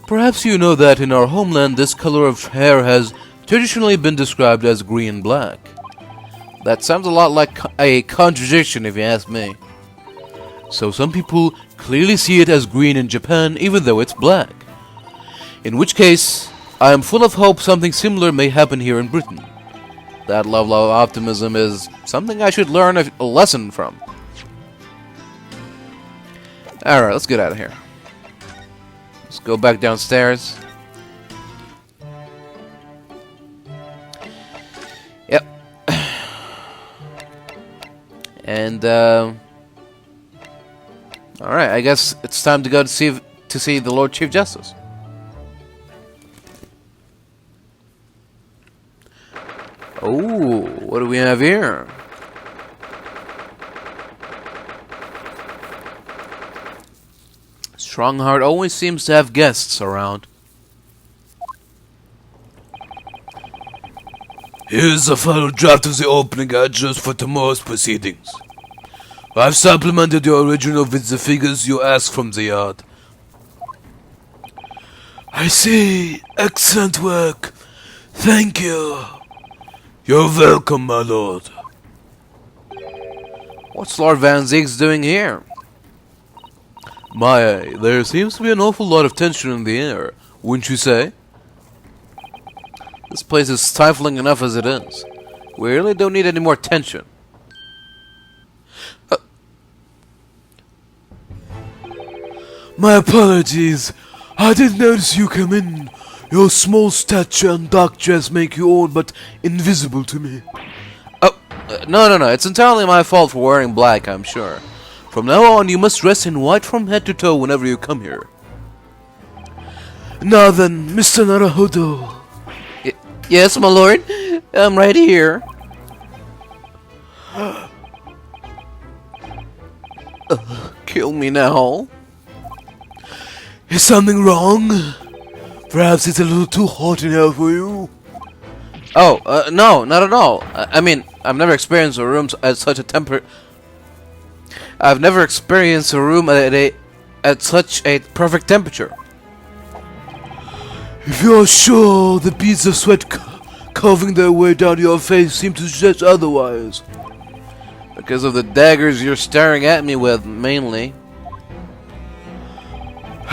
Perhaps you know that in our homeland this color of hair has traditionally been described as green-black. That sounds a lot like a contradiction if you ask me. So some people clearly see it as green in Japan even though it's black. In which case, I am full of hope something similar may happen here in Britain. That level of optimism is something I should learn a lesson from. Alright, let's get out of here. Let's go back downstairs. Yep. And, alright, I guess it's time to go to see the Lord Chief Justice. Oh, what do we have here? Strongheart always seems to have guests around. Here's the final draft of the opening address for tomorrow's proceedings. I've supplemented your original with the figures you asked from the yard. I see. Excellent work. Thank you. You're welcome, my lord. What's Lord Van Zieks doing here? My, there seems to be an awful lot of tension in the air, wouldn't you say? This place is stifling enough as it is. We really don't need any more tension. My apologies. I didn't notice you come in. Your small stature and dark dress make you all but invisible to me. No. It's entirely my fault for wearing black, I'm sure. From now on, you must dress in white from head to toe whenever you come here. Now then, Mr. Naruhodo. Yes, my lord. I'm right here. Kill me now. Is something wrong? Perhaps it's a little too hot in here for you? Oh, no, not at all. I mean, I've never experienced a room at such a I've never experienced a room at such a perfect temperature. If you're sure, the beads of sweat carving their way down your face seem to suggest otherwise. Because of the daggers you're staring at me with, mainly.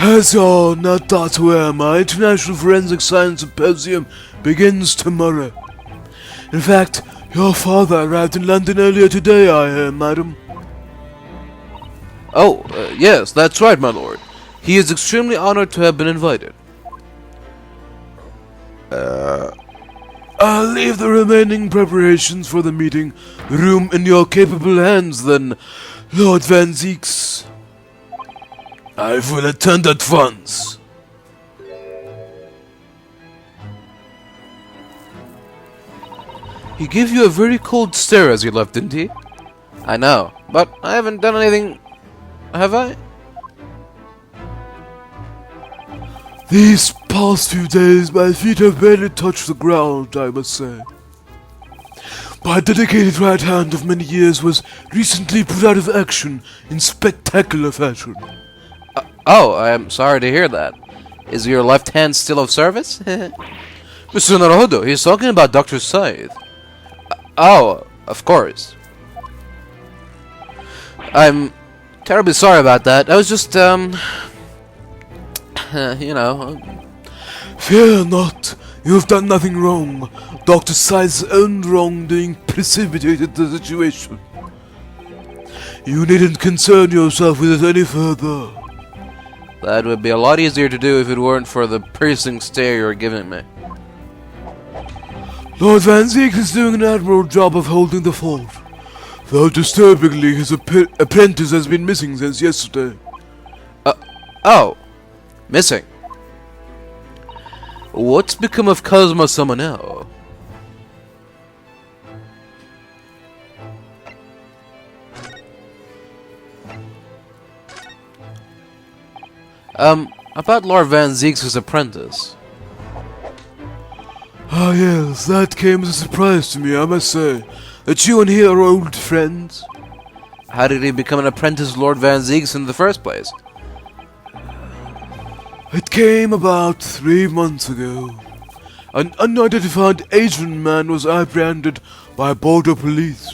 As you're not that aware, my International Forensic Science Symposium begins tomorrow. In fact, your father arrived in London earlier today, I hear, madam. Oh, yes, that's right, my lord. He is extremely honored to have been invited. I'll leave the remaining preparations for the meeting room in your capable hands, then, Lord Van Zieks. I will attend at once. He gave you a very cold stare as you left, didn't he? I know, but I haven't done anything, have I? These past few days, my feet have barely touched the ground, I must say. My dedicated right hand of many years was recently put out of action in spectacular fashion. Oh, I'm sorry to hear that. Is your left hand still of service? Mr. Naruhodo, he's talking about Dr. Scythe. Oh, of course. I'm terribly sorry about that. I was just, you know. Fear not. You've done nothing wrong. Dr. Scythe's own wrongdoing precipitated the situation. You needn't concern yourself with it any further. That would be a lot easier to do if it weren't for the piercing stare you're giving me. Lord Van Zieks is doing an admirable job of holding the fort. Though disturbingly, his apprentice has been missing since yesterday. Oh. Missing. What's become of Kazuma-sama now? About Lord Van Zieks' apprentice. Ah yes, that came as a surprise to me, I must say. That you and he are old friends. How did he become an apprentice of Lord Van Zieks in the first place? It came about 3 months ago. an unidentified Asian man was apprehended by border police.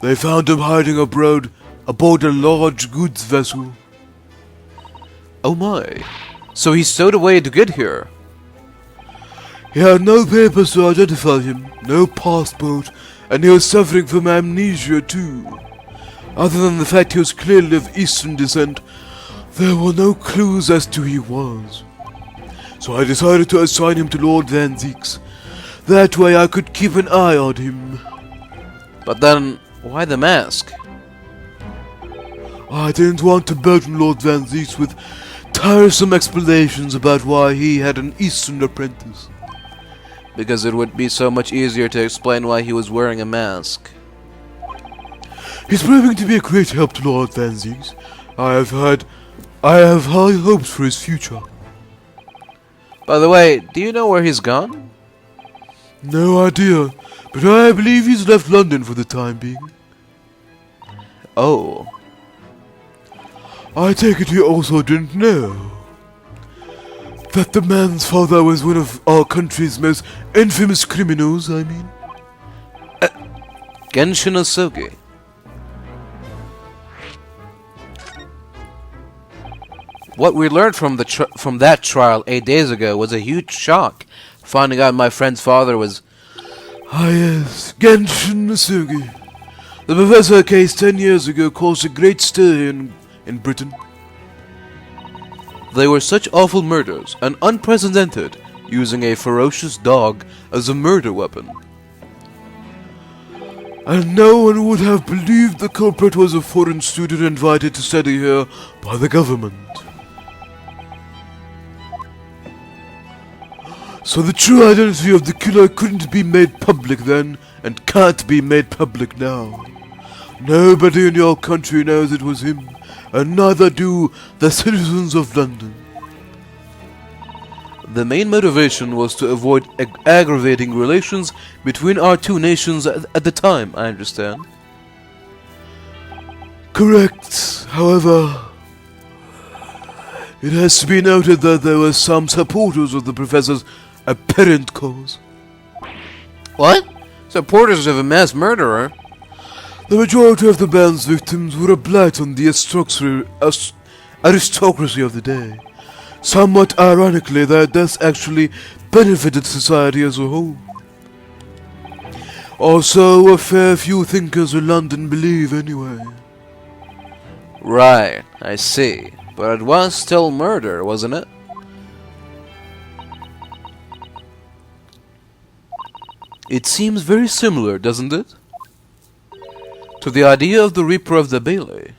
They found him hiding aboard a large goods vessel. Oh my. So he stowed away to get here. He had no papers to identify him, no passport, and he was suffering from amnesia too. Other than the fact he was clearly of Eastern descent, there were no clues as to who he was. So I decided to assign him to Lord Van Zeeks. That way I could keep an eye on him. But then, why the mask? I didn't want to burden Lord Van Zeeks with tiresome explanations about why he had an Eastern apprentice. Because it would be so much easier to explain why he was wearing a mask. He's proving to be a great help to Lord Van Zeeks. I have high hopes for his future. By the way, do you know where he's gone? No idea, but I believe he's left London for the time being. Oh. I take it you also didn't know that the man's father was one of our country's most infamous criminals, I mean. Genshin Osogi. What we learned from that trial 8 days ago was a huge shock. Finding out my friend's father was... Ah yes, Genshin Masugi. The professor case 10 years ago caused a great stir in Britain. They were such awful murders, and unprecedented, using a ferocious dog as a murder weapon. And no one would have believed the culprit was a foreign student invited to study here by the government. So the true identity of the killer couldn't be made public then, and can't be made public now. Nobody in your country knows it was him, and neither do the citizens of London. The main motivation was to avoid aggravating relations between our two nations at the time, I understand. Correct. However, it has to be noted that there were some supporters of the professor's apparent cause. What? Supporters of a mass murderer? The majority of the band's victims were a blight on the aristocracy of the day. Somewhat ironically, their deaths actually benefited society as a whole. Or so a fair few thinkers in London believe anyway. Right, I see. But it was still murder, wasn't it? It seems very similar, doesn't it? To the idea of the Reaper of the Bailey.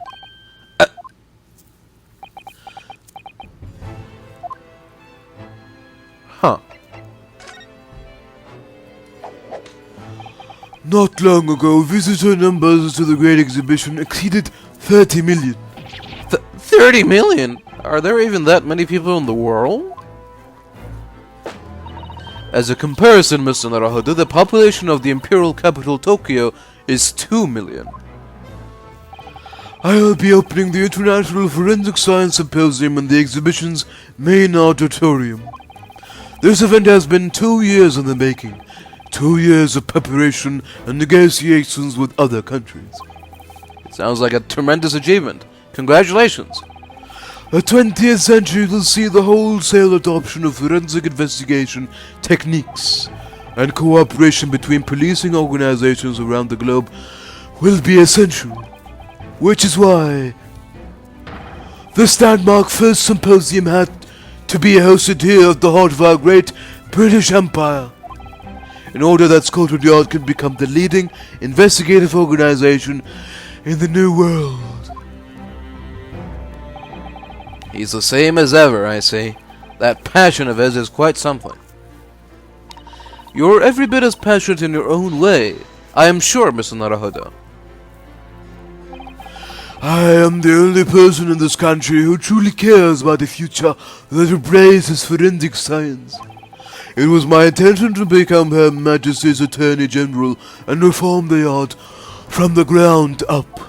Huh. Not long ago, visitor numbers to the Great Exhibition exceeded 30 million. 30 million? Are there even that many people in the world? As a comparison, Mr. Naruhodo, the population of the imperial capital Tokyo is 2 million. I'll be opening the International Forensic Science Symposium in the exhibition's main auditorium. This event has been 2 years in the making. 2 years of preparation and negotiations with other countries. It sounds like a tremendous achievement. Congratulations. The 20th century will see the wholesale adoption of forensic investigation techniques, and cooperation between policing organizations around the globe will be essential. Which is why the landmark first symposium had to be hosted here at the heart of our great British Empire, in order that Scotland Yard can become the leading investigative organization in the New World. He's the same as ever, I see. That passion of his is quite something. You're every bit as passionate in your own way, I am sure, Mr. Naruhodo. I am the only person in this country who truly cares about the future that embraces forensic science. It was my intention to become Her Majesty's Attorney General and reform the Yard from the ground up.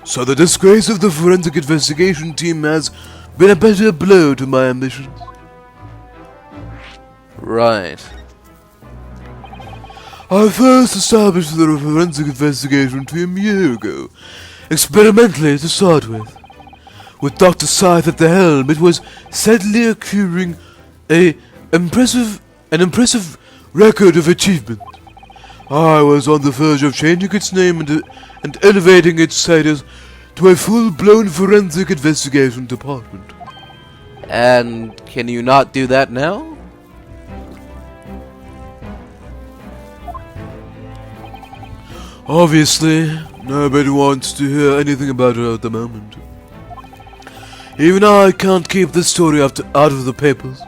So the disgrace of the forensic investigation team has been a better blow to my ambitions. Right. I first established the forensic investigation 2 years ago, experimentally to start with. With Dr. Scythe at the helm, it was steadily accruing an impressive record of achievement. I was on the verge of changing its name and elevating its status to a full-blown forensic investigation department. And can you not do that now? Obviously, nobody wants to hear anything about it at the moment. Even I can't keep this story out of the papers.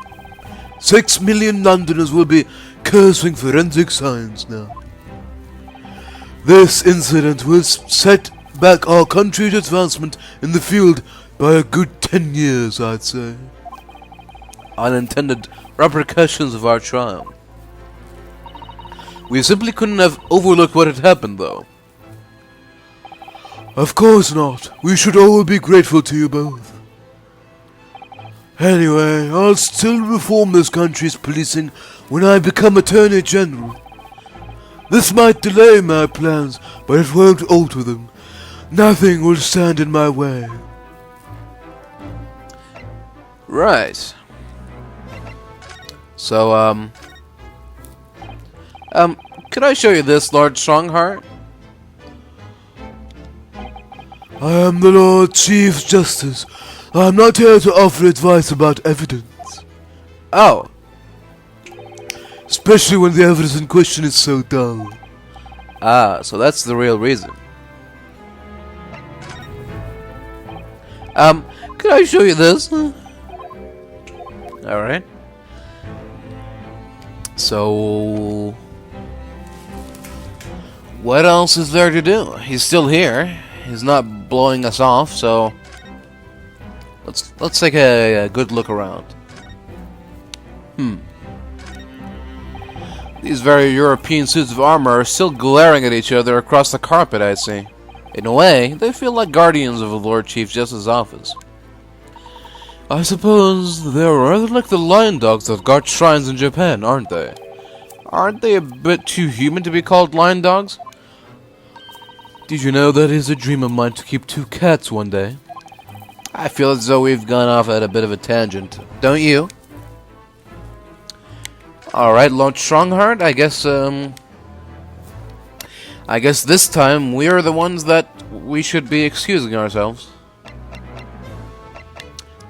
6 million Londoners will be cursing forensic science now. This incident will set back our country's advancement in the field by a good 10 years, I'd say. Unintended repercussions of our triumph. We simply couldn't have overlooked what had happened, though. Of course not. We should all be grateful to you both. Anyway, I'll still reform this country's policing when I become Attorney General. This might delay my plans, but it won't alter them. Nothing will stand in my way. Right. So, could I show you this, Lord Strongheart? I am the Lord Chief Justice. I am not here to offer advice about evidence. Oh. Especially when the evidence in question is so dull. Ah, so that's the real reason. Could I show you this? Alright. So... what else is there to do? He's still here. He's not blowing us off, so... Let's take a good look around. These very European suits of armor are still glaring at each other across the carpet, I see. In a way, they feel like guardians of the Lord Chief Justice's office. I suppose they're rather like the lion dogs that guard shrines in Japan, aren't they? Aren't they a bit too human to be called lion dogs? Did you know that is a dream of mine to keep 2 cats one day? I feel as though we've gone off at a bit of a tangent, don't you? Alright, Lord Strongheart, I guess this time we are the ones that we should be excusing ourselves.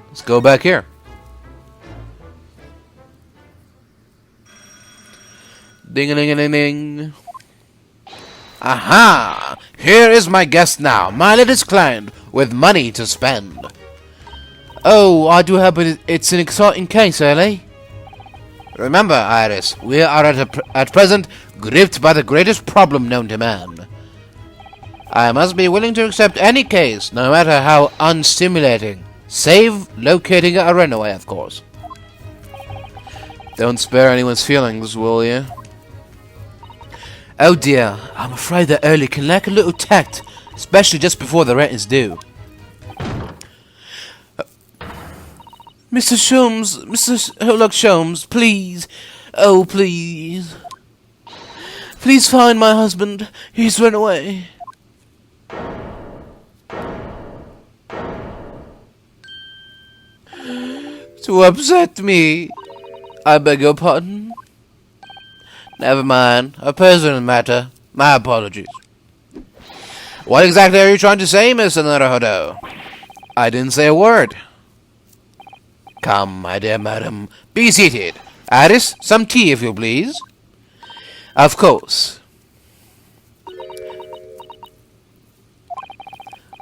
Let's go back here. Ding-a-ling-a-ling-ding. Aha! Here is my guest now, my latest client, with money to spend. Oh, I do hope it's an exciting case, early. Remember, Iris, we are at present gripped by the greatest problem known to man. I must be willing to accept any case, no matter how unstimulating, save locating a runaway, of course. Don't spare anyone's feelings, will you? Oh dear, I'm afraid that Early can lack a little tact, especially just before the rent is due. Mr. Sholmes, Mr. Sherlock Sholmes, please, oh please. Please find my husband, he's run away. To upset me, I beg your pardon. Never mind, a personal matter, my apologies. What exactly are you trying to say, Mr. Naruhodo? I didn't say a word. Come, my dear madam, be seated. Iris, some tea, if you please. Of course.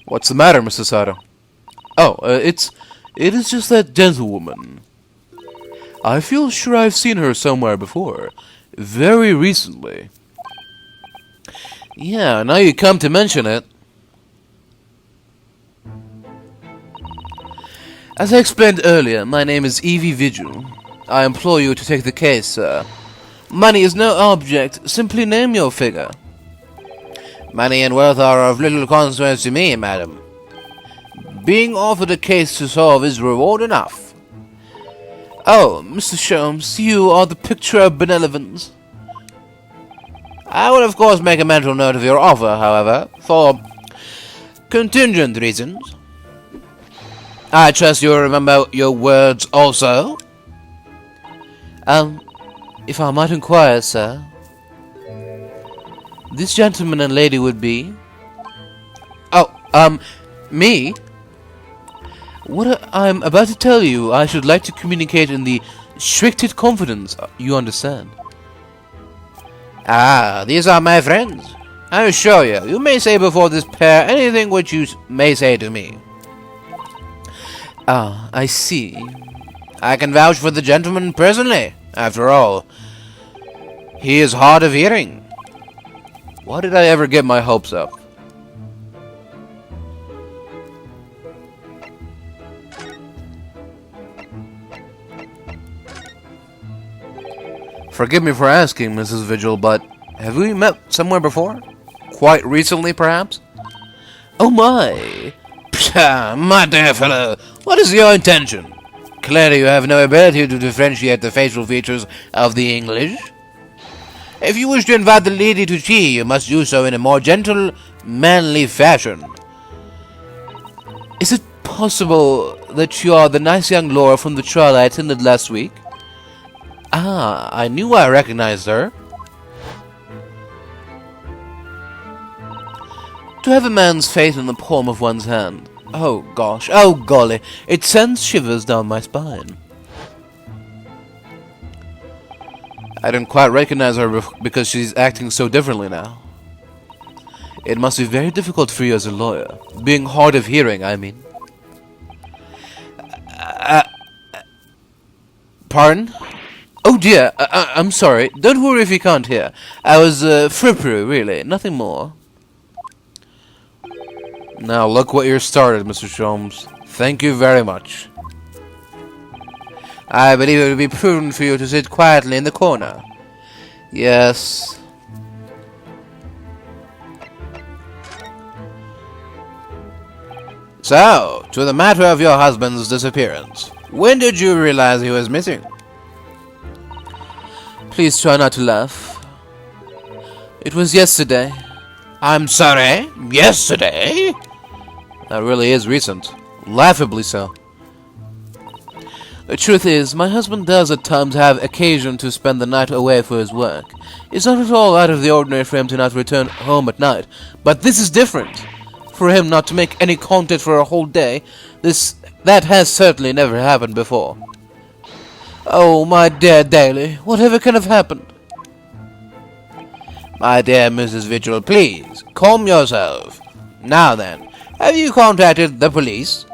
What's the matter, Mr. Sato? Oh, it is just that gentlewoman. I feel sure I've seen her somewhere before. Very recently. Yeah, now you come to mention it. As I explained earlier, my name is Evie Vigil. I implore you to take the case, sir. Money is no object, simply name your figure. Money and wealth are of little consequence to me, madam. Being offered a case to solve is reward enough. Oh, Mr. Sholmes, you are the picture of benevolence. I will of course make a mental note of your offer, however, for contingent reasons. I trust you will remember your words also. If I might inquire, sir, this gentleman and lady would be... Oh, me? What I'm about to tell you, I should like to communicate in the strictest confidence, you understand. Ah, these are my friends. I assure you, you may say before this pair anything which you may say to me. Ah, I see. I can vouch for the gentleman personally, after all. He is hard of hearing. Why did I ever get my hopes up? Forgive me for asking, Mrs. Vigil, but have we met somewhere before? Quite recently, perhaps? Oh my! Pshaw, my dear fellow, what is your intention? Clearly you have no ability to differentiate the facial features of the English. If you wish to invite the lady to tea, you must do so in a more gentle, manly fashion. Is it possible that you are the nice young Laura from the trial I attended last week? Ah, I knew I recognized her. To have a man's fate in the palm of one's hand. Oh gosh, oh golly, it sends shivers down my spine. I didn't quite recognize her because she's acting so differently now. It must be very difficult for you as a lawyer, being hard of hearing, I mean. Pardon? Oh dear, I'm sorry. Don't worry if you can't hear. I was frippery, really, nothing more. Now look what you're started, Mr. Sholmes. Thank you very much. I believe it would be prudent for you to sit quietly in the corner. Yes. So, to the matter of your husband's disappearance. When did you realize he was missing? Please try not to laugh. It was yesterday. I'm sorry? Yesterday? That really is recent. Laughably so. The truth is, my husband does at times have occasion to spend the night away for his work. It's not at all out of the ordinary for him to not return home at night. But this is different. For him not to make any contact for a whole day, that has certainly never happened before. Oh, my dear Daly, whatever can have happened? My dear Mrs. Vigil, please, calm yourself. Now then, have you contacted the police?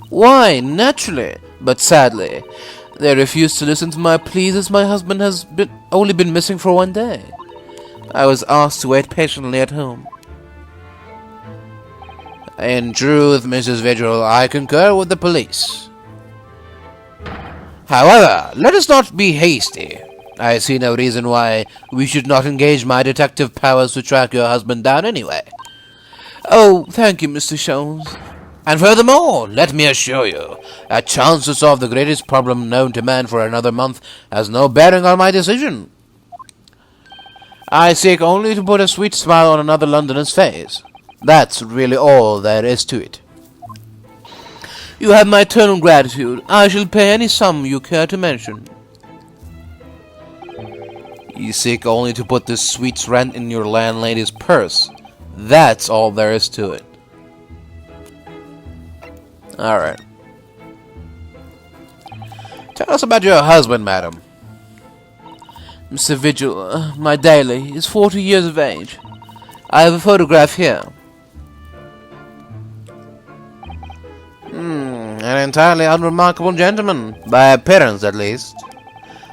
Why, naturally, but sadly, they refuse to listen to my pleas as my husband has only been missing for 1 day. I was asked to wait patiently at home. In truth, Mrs. Vigil, I concur with the police. However, let us not be hasty. I see no reason why we should not engage my detective powers to track your husband down anyway. Oh, thank you, Mr. Sholmes. And furthermore, let me assure you, a chance to solve the greatest problem known to man for another month has no bearing on my decision. I seek only to put a sweet smile on another Londoner's face. That's really all there is to it. You have my eternal gratitude. I shall pay any sum you care to mention. You seek only to put this sweet's rent in your landlady's purse. That's all there is to it. Alright. Tell us about your husband, madam. Mr. Vigil, my Daly, is 40 years of age. I have a photograph here. An entirely unremarkable gentleman, by appearance at least.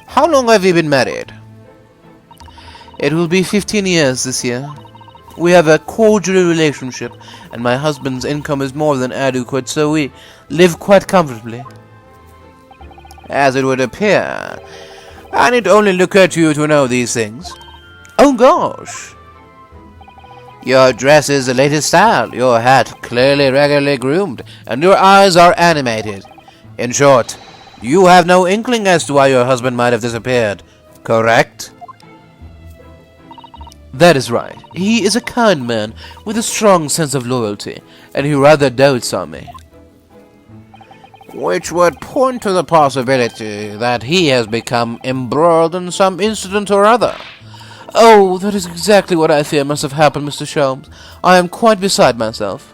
How long have you been married? It will be 15 years this year. We have a cordial relationship, and my husband's income is more than adequate, so we live quite comfortably. As it would appear, I need only look at you to know these things. Oh gosh! Your dress is the latest style, your hat clearly regularly groomed, and your eyes are animated. In short, You have no inkling as to why your husband might have disappeared, correct? That is right. He is a kind man with a strong sense of loyalty, and he rather dotes on me. Which would point to the possibility that he has become embroiled in some incident or other. Oh, that is exactly what I fear must have happened, Mr. Sholmes. I am quite beside myself.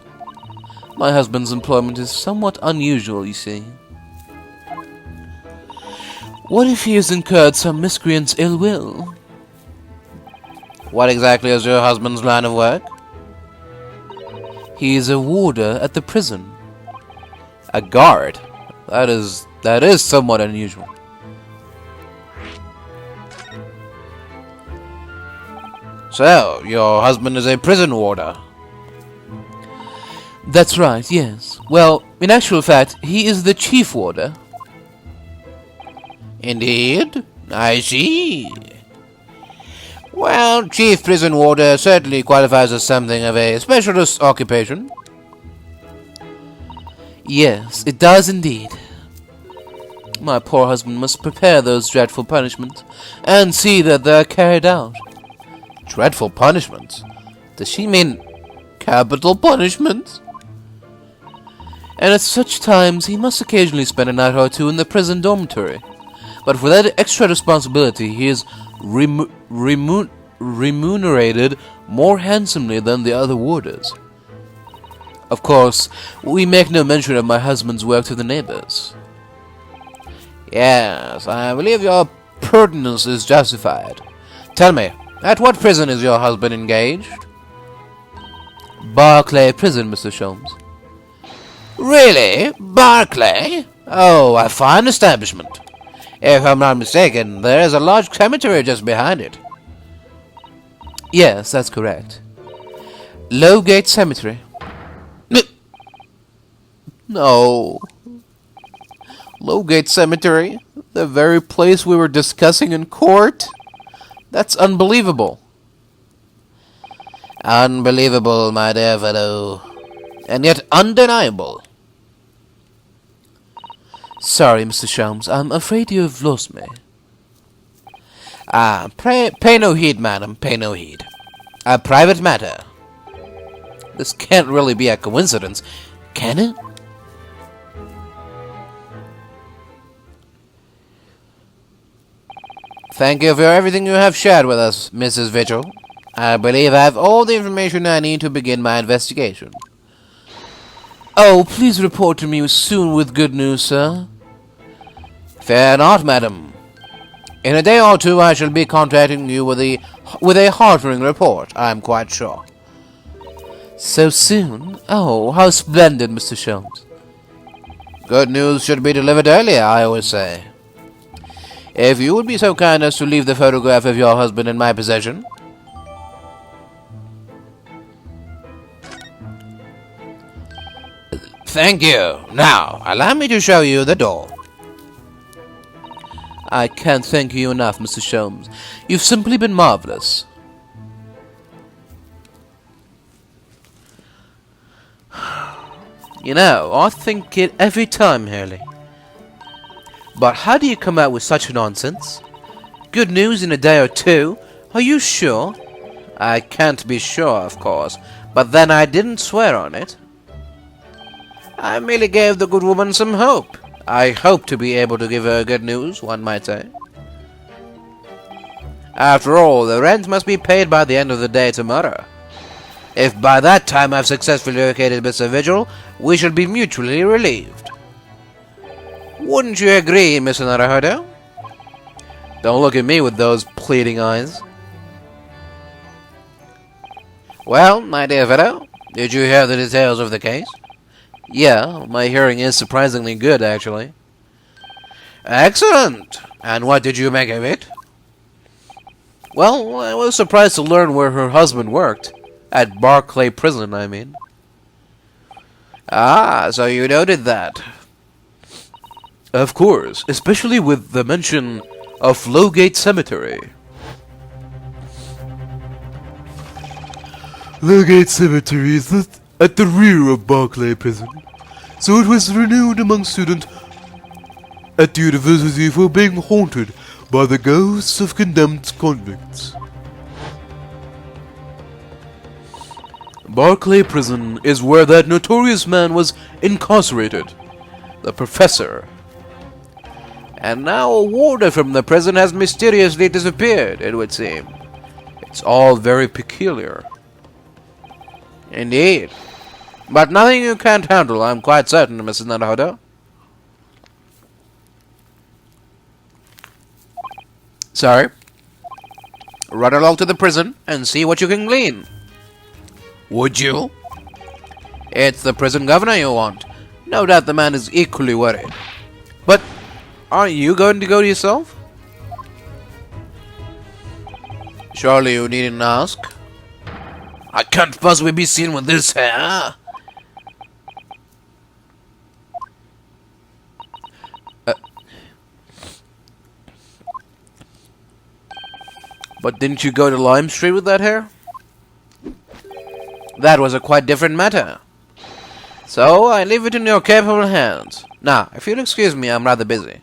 My husband's employment is somewhat unusual, you see. What if he has incurred some miscreant's ill will? What exactly is your husband's line of work? He is a warder at the prison. A guard? That is somewhat unusual. So, your husband is a prison warder? That's right, yes. Well, in actual fact, he is the chief warder. Indeed? I see. Well, chief prison warder certainly qualifies as something of a specialist occupation. Yes, it does indeed. My poor husband must prepare those dreadful punishments, and see that they are carried out. Dreadful punishments? Does she mean capital punishments? And at such times he must occasionally spend a night or two in the prison dormitory. But for that extra responsibility he is remunerated more handsomely than the other warders. Of course, we make no mention of my husband's work to the neighbors. Yes, I believe your pertinence is justified. Tell me, at what prison is your husband engaged? Barclay Prison, Mr. Sholmes. Really? Barclay? Oh, a fine establishment. If I'm not mistaken, there is a large cemetery just behind it. Yes, that's correct. Lowgate Cemetery. No. Lowgate Cemetery? The very place we were discussing in court? That's unbelievable. Unbelievable, my dear fellow. And yet undeniable. Sorry, Mr. Sholmes. I'm afraid you have lost me. Pay no heed, madam. Pay no heed. A private matter. This can't really be a coincidence, can it? Thank you for everything you have shared with us, Mrs. Vigil. I believe I have all the information I need to begin my investigation. Oh, please report to me soon with good news, sir. Fear not, madam. In a day or two I shall be contacting you with a heartening report, I am quite sure. So soon? Oh, how splendid, Mr. Sholmes. Good news should be delivered earlier, I always say. If you would be so kind as to leave the photograph of your husband in my possession. Thank you. Now, allow me to show you the door. I can't thank you enough, Mr. Sholmes. You've simply been marvelous. You know, I think it every time, Hurley. But how do you come out with such nonsense? Good news in a day or two? Are you sure? I can't be sure, of course, but then I didn't swear on it. I merely gave the good woman some hope. I hope to be able to give her good news, one might say. After all, the rent must be paid by the end of the day tomorrow. If by that time I've successfully located Mr. Vigil, we shall be mutually relieved. Wouldn't you agree, Mr. Naruhodo? Don't look at me with those pleading eyes. Well, my dear fellow, did you hear the details of the case? Yeah, my hearing is surprisingly good, actually. Excellent! And what did you make of it? Well, I was surprised to learn where her husband worked. At Barclay Prison, I mean. Ah, so you noted that. Of course, especially with the mention of Lowgate Cemetery. Lowgate Cemetery is at the rear of Barclay Prison, so it was renowned among students at the university for being haunted by the ghosts of condemned convicts. Barclay Prison is where that notorious man was incarcerated. The Professor. And now a warder from the prison has mysteriously disappeared, it would seem. It's all very peculiar. Indeed. But nothing you can't handle, I'm quite certain, Mrs. Naruhodo. Sorry. Run along to the prison and see what you can glean. Would you? It's the prison governor you want. No doubt the man is equally worried. But aren't you going to go yourself? Surely you needn't ask. I can't possibly be seen with this hair. But didn't you go to Lime Street with that hair? That was a quite different matter. So, I leave it in your capable hands. Now, if you'll excuse me, I'm rather busy.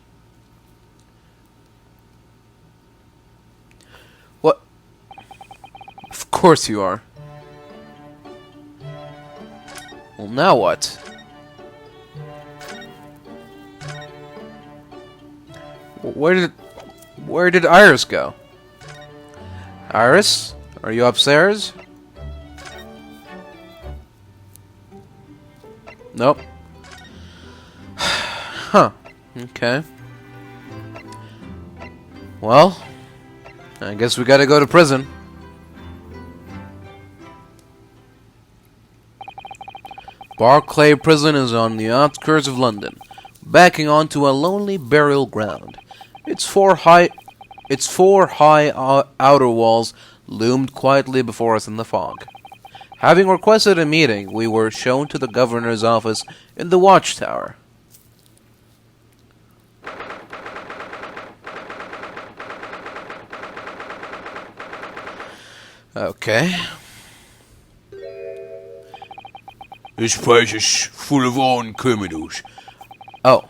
What? Of course you are. Well, now what? Where did Iris go? Iris? Are you upstairs? Nope. Huh. Okay. Well, I guess we gotta go to prison. Barclay Prison is on the outskirts of London, backing onto a lonely burial ground. Its four high outer walls loomed quietly before us in the fog. Having requested a meeting, we were shown to the governor's office in the watchtower. Okay. This place is full of armed criminals. Oh.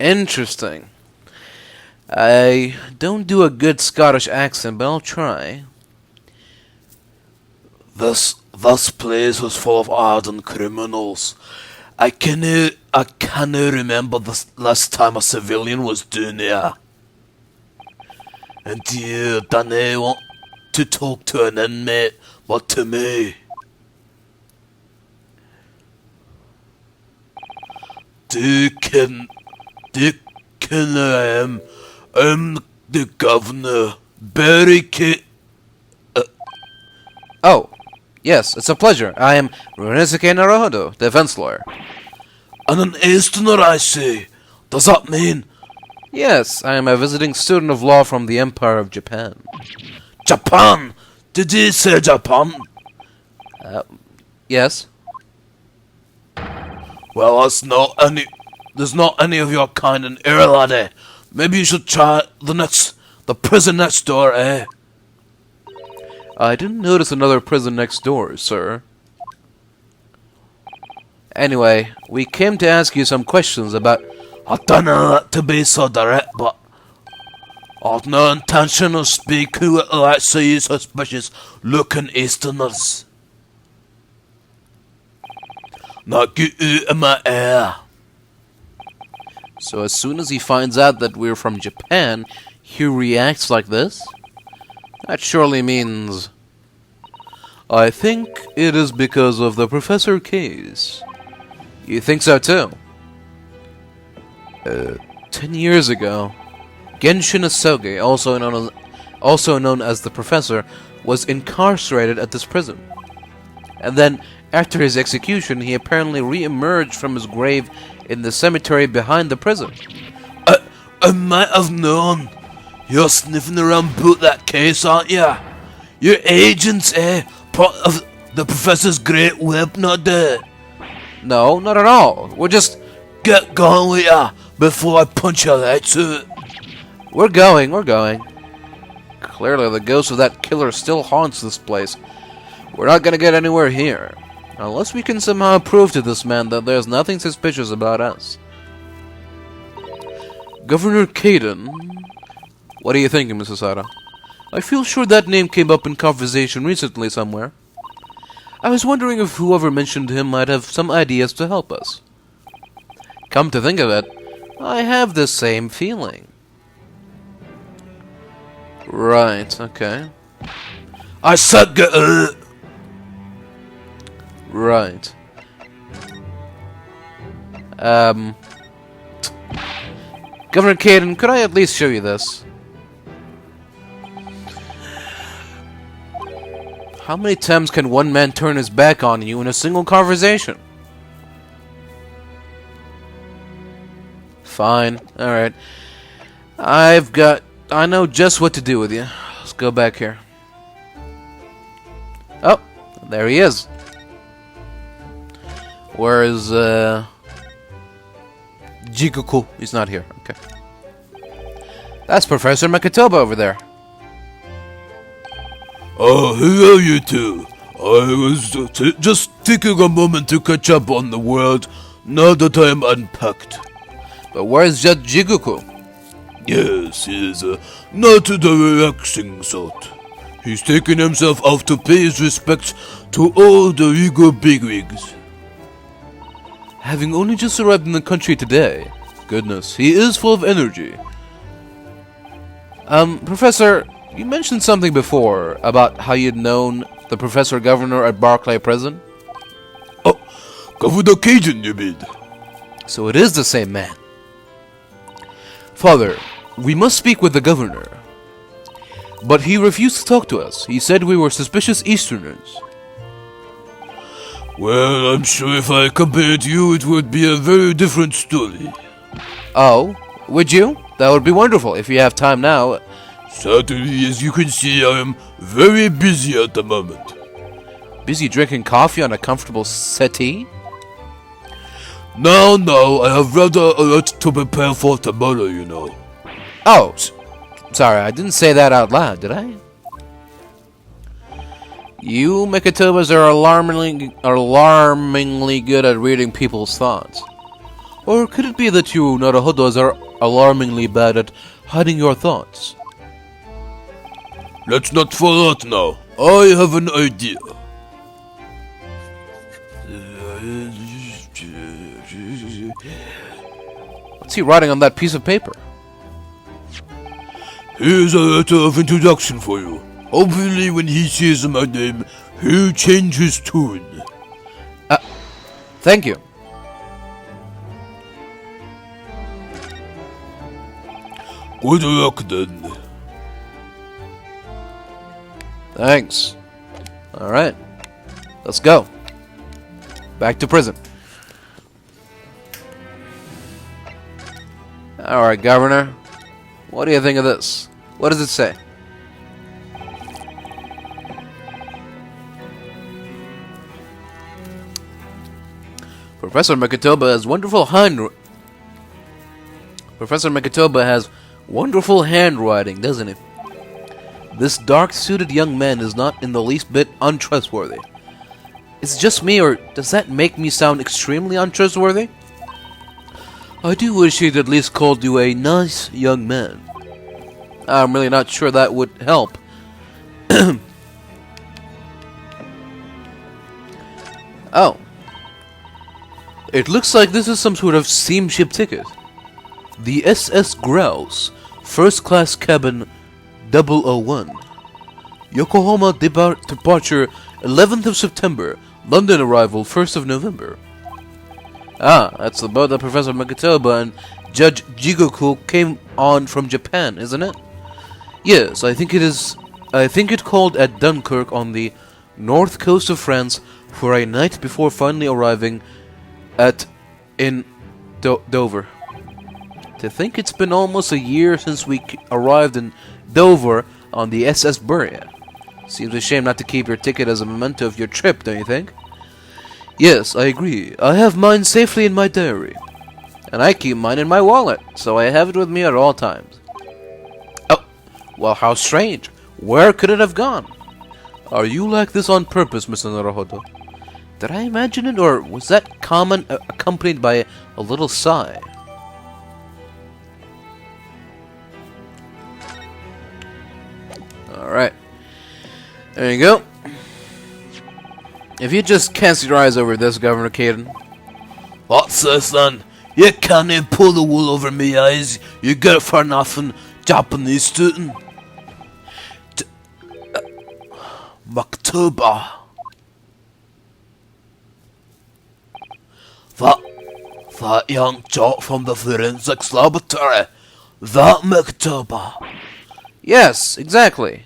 Interesting. I don't do a good Scottish accent, but I'll try. This place was full of hardened criminals. I can't remember the last time a civilian was down here. And you don't want to talk to an inmate, but to me. I'm the governor, Barry Oh, yes, it's a pleasure. I am Renisuke Naruhodo, defense lawyer. And an Easterner, I say. Does that mean? Yes, I am a visiting student of law from the Empire of Japan. Japan? Did you say Japan? Yes? Well, there's not any of your kind in here, laddie. Maybe you should try the prison next door, eh? I didn't notice another prison next door, sir. Anyway, we came to ask you some questions about... I don't know that to be so direct, but I've no intention of speaking with like see suspicious looking Easterners. Now get out of my ear. So as soon as he finds out that we're from Japan, he reacts like this? That surely means... I think it is because of the Professor case. You think so too? 10 years ago, Genshin Asoge, also known as the Professor, was incarcerated at this prison. And then, after his execution, he apparently re-emerged from his grave in the cemetery behind the prison. I might have known. You're sniffing around about that case, aren't you? You're agents, eh? Part of the Professor's great web, not there. No, not at all. We're just... Get going with ya before I punch your heads out. We're going. Clearly, the ghost of that killer still haunts this place. We're not gonna get anywhere here. Unless we can somehow prove to this man that there's nothing suspicious about us. Governor Caden. What are you thinking, Mrs. Sara? I feel sure that name came up in conversation recently somewhere. I was wondering if whoever mentioned him might have some ideas to help us. Come to think of it, I have the same feeling. Right, okay. I suck. Right. Governor Caden, could I at least show you this? How many times can one man turn his back on you in a single conversation? Fine, alright. I know just what to do with you. Let's go back here. Oh, there he is. Where is, Jikuku? He's not here, okay. That's Professor Makatoba over there. Oh, hello you two. I was just taking a moment to catch up on the world now that I am unpacked. But where's Judge Jiguku? Yes, he is not the relaxing sort. He's taken himself out to pay his respects to all the legal bigwigs. Having only just arrived in the country today. Goodness, he is full of energy. Professor, you mentioned something before about how you'd known the Professor Governor at Barclay Prison? Oh, Governor Cajun, you mean? So it is the same man. Father, we must speak with the Governor. But he refused to talk to us. He said we were suspicious Easterners. Well, I'm sure if I compared you, it would be a very different story. Oh, would you? That would be wonderful if you have time now. Certainly, as you can see, I am very busy at the moment. Busy drinking coffee on a comfortable settee? No, I have rather a lot to prepare for tomorrow, you know. Oh, sorry, I didn't say that out loud, did I? You Mikatobas are alarmingly good at reading people's thoughts. Or could it be that you Naruhodos are alarmingly bad at hiding your thoughts? Let's not fall out now. I have an idea. What's he writing on that piece of paper? Here's a letter of introduction for you. Hopefully when he sees my name, he'll change his tune. Thank you. Good luck then. Thanks. Alright. Let's go. Back to prison. Alright, Governor. What do you think of this? What does it say? Professor Makatoba has wonderful handwriting, doesn't he? This dark-suited young man is not in the least bit untrustworthy. Is it just me, or does that make me sound extremely untrustworthy? I do wish he'd at least called you a nice young man. I'm really not sure that would help. Oh. It looks like this is some sort of steamship ticket. The SS Grouse, first class cabin 001. Yokohama departure 11th of September, London arrival 1st of November. Ah, that's the boat that Professor Makatoba and Judge Jigoku came on from Japan, isn't it? Yes, I think it is. I think it called at Dunkirk on the north coast of France for a night before finally arriving in Dover. To think it's been almost a year since we arrived in Dover on the SS Buria. Seems a shame not to keep your ticket as a memento of your trip, don't you think? Yes, I agree. I have mine safely in my diary. And I keep mine in my wallet, so I have it with me at all times. Oh, well, how strange. Where could it have gone? Are you like this on purpose, Mr. Naruhodo? Did I imagine it, or was that comment accompanied by a little sigh? Alright. There you go. If you just cast your eyes over this, Governor Caden. What's this then? You can't even pull the wool over me eyes. You get it for nothing, Japanese student. Maktuba. That young jock from the forensics laboratory. That Maktuba. Yes, exactly.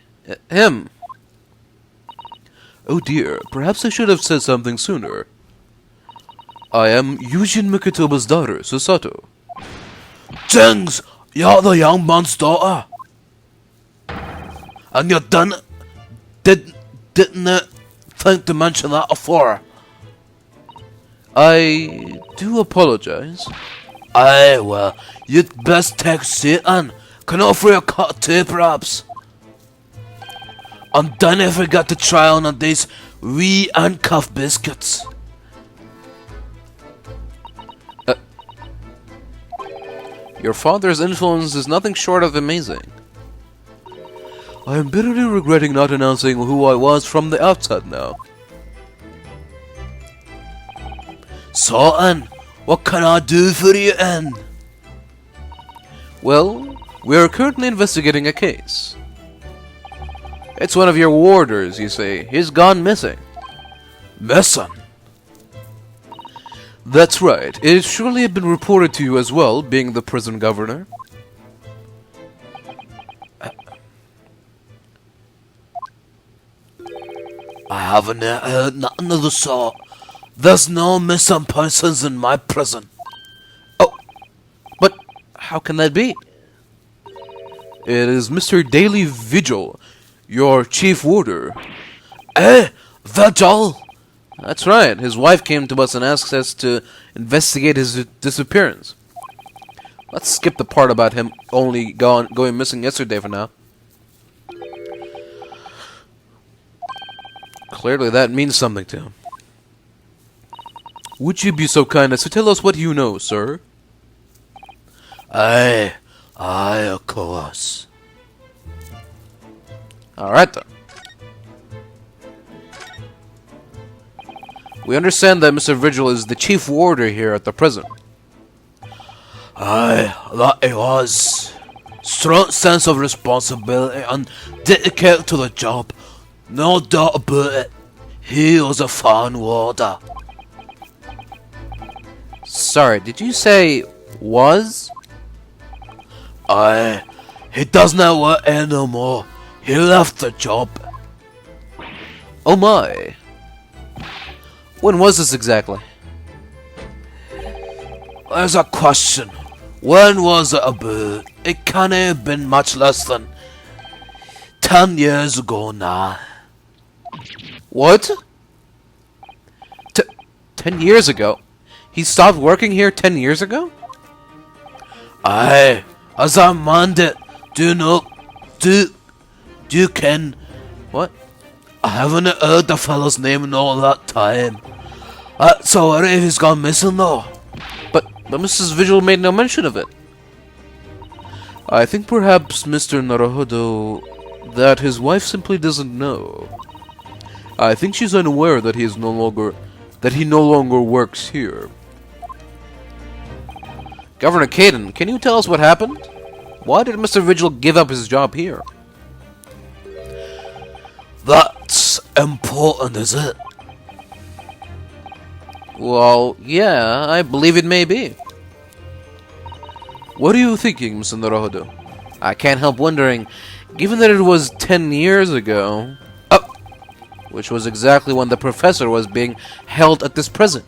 Him. Oh dear, perhaps I should have said something sooner. I am Yujin Mikitoba's daughter, Susato. Jings, you're the young man's daughter. And you didn't think to mention that before. I do apologize. Aye, well, you'd best take Satan. Can I offer you a cut of tea, perhaps? And don't forget to try on these wee handcuff biscuits. Your father's influence is nothing short of amazing. I am bitterly regretting not announcing who I was from the outset now. Satan, what can I do for you, Anne? Well, we are currently investigating a case. It's one of your warders, you see. He's gone missing. Missing? That's right. It surely had been reported to you as well, being the prison governor. I haven't heard nothing of the sort. There's no missing persons in my prison. Oh, but how can that be? It is Mr. Daily Vigil, your chief warder. Eh? Vigil? That's right. His wife came to us and asked us to investigate his disappearance. Let's skip the part about him only going missing yesterday for now. Clearly that means something to him. Would you be so kind as to tell us what you know, sir? Aye, of course. Alright then. We understand that Mr. Vigil is the chief warder here at the prison. Aye, that he was. Strong sense of responsibility and dedicated to the job. No doubt about it. He was a fine warder. Sorry, did you say was? Aye, he does not work anymore. He left the job. Oh my. When was this exactly? There's a question. When was it about? It can't have been much less than 10 years ago now. What? 10 years ago? He stopped working here 10 years ago? Aye, as I mind it, do you ken? What? I haven't heard the fellow's name in all that time. That's alright if he's gone missing though. But Mrs. Vigil made no mention of it. I think perhaps Mr. Naruhodo that his wife simply doesn't know. I think she's unaware that he no longer works here. Governor Caden, can you tell us what happened? Why did Mr. Vigil give up his job here? That's important, is it? Well, yeah, I believe it may be. What are you thinking, Mr. Naruhodo? I can't help wondering, given that it was 10 years ago, which was exactly when the professor was being held at this prison.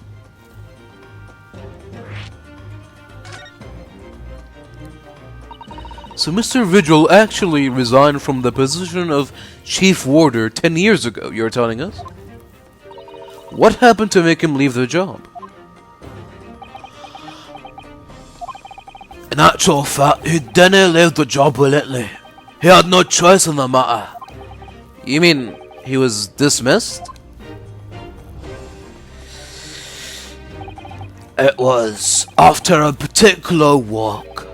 So Mr. Vigil actually resigned from the position of chief warder 10 years ago, you're telling us? What happened to make him leave the job? In actual fact, he didn't leave the job willingly. He had no choice in the matter. You mean he was dismissed? It was after a particular walk.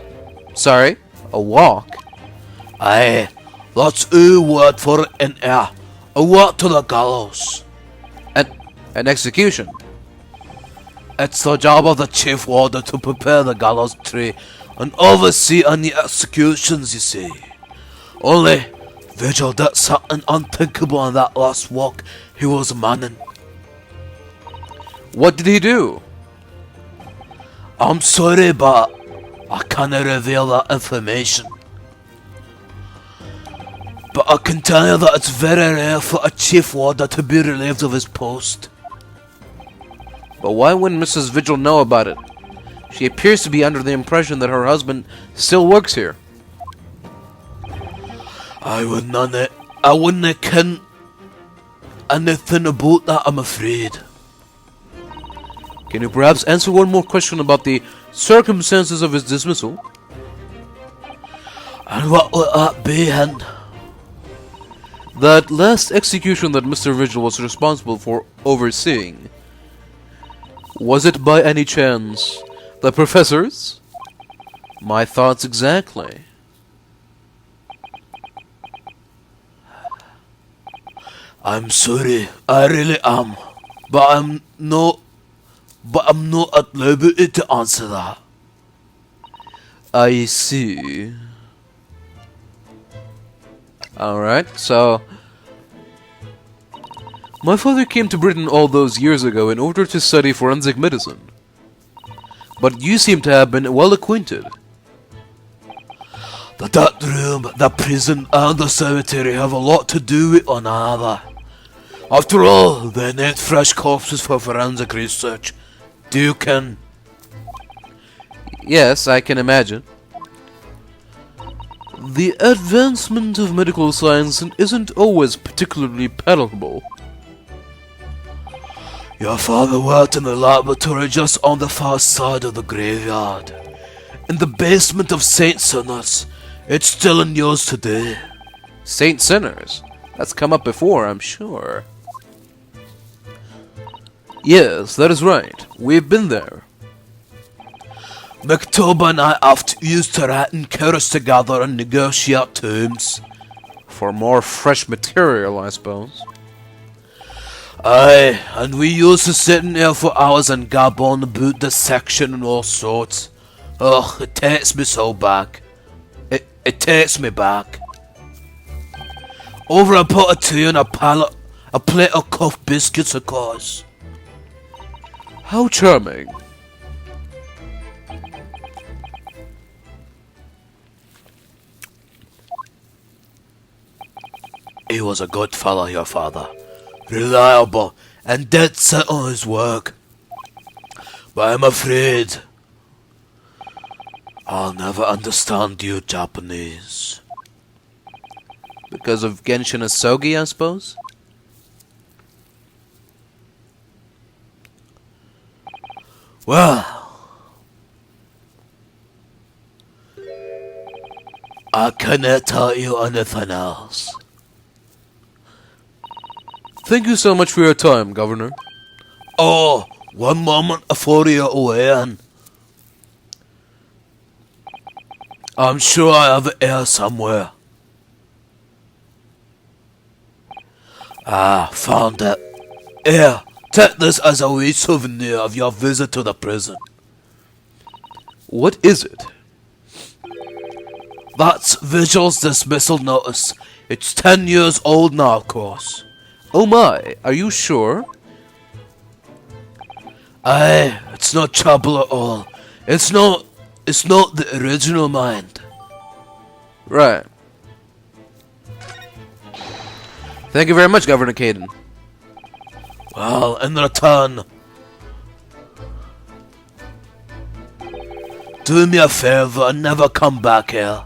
Sorry? A walk? Aye, that's a word for it in here. A walk to the gallows. An execution? It's the job of the chief warder to prepare the gallows tree and oversee any executions, you see. Only, Vigil did something unthinkable on that last walk he was manning. What did he do? I'm sorry, but I can't reveal that information. But I can tell you that it's very rare for a chief warder to be relieved of his post. But why wouldn't Mrs. Vigil know about it? She appears to be under the impression that her husband still works here. I wouldn't ken anything about that, I'm afraid. Can you perhaps answer one more question about the circumstances of his dismissal? And what would that be, hen? That last execution that Mr. Vigil was responsible for overseeing. Was it by any chance the professor's? My thoughts exactly. I'm sorry, I really am. But I'm not at liberty to answer that. I see. Alright, so... My father came to Britain all those years ago in order to study forensic medicine. But you seem to have been well acquainted. The dark room, the prison, and the cemetery have a lot to do with one another. After all, they need fresh corpses for forensic research. Do you ken? Yes, I can imagine. The advancement of medical science isn't always particularly palatable. Your father worked in the laboratory just on the far side of the graveyard. In the basement of St. Sinners. It's still in use today. St. Sinners? That's come up before, I'm sure. Yes, that is right. We've been there. McToba and I have used to write and chorus together and negotiate terms. For more fresh material, I suppose. Aye, and we used to sit in there for hours and gab on about dissection and all sorts. Ugh, it takes me so back. It takes me back. Over a pot of tea and a plate of cuff biscuits, of course. How charming. He was a good fellow, your father. Reliable and dead set on his work. But I'm afraid I'll never understand you Japanese. Because of Genshin Asogi, I suppose? Well, I cannot tell you anything else. Thank you so much for your time, Governor. Oh, one moment before you're away, and I'm sure I have it here somewhere. Ah, found it. Here, take this as a wee souvenir of your visit to the prison. What is it? That's Vigil's dismissal notice. It's 10 years old now, of course. Oh my, are you sure? Aye, it's not trouble at all. It's not the original mind. Right. Thank you very much, Governor Caden. Well, in return, do me a favor and never come back here.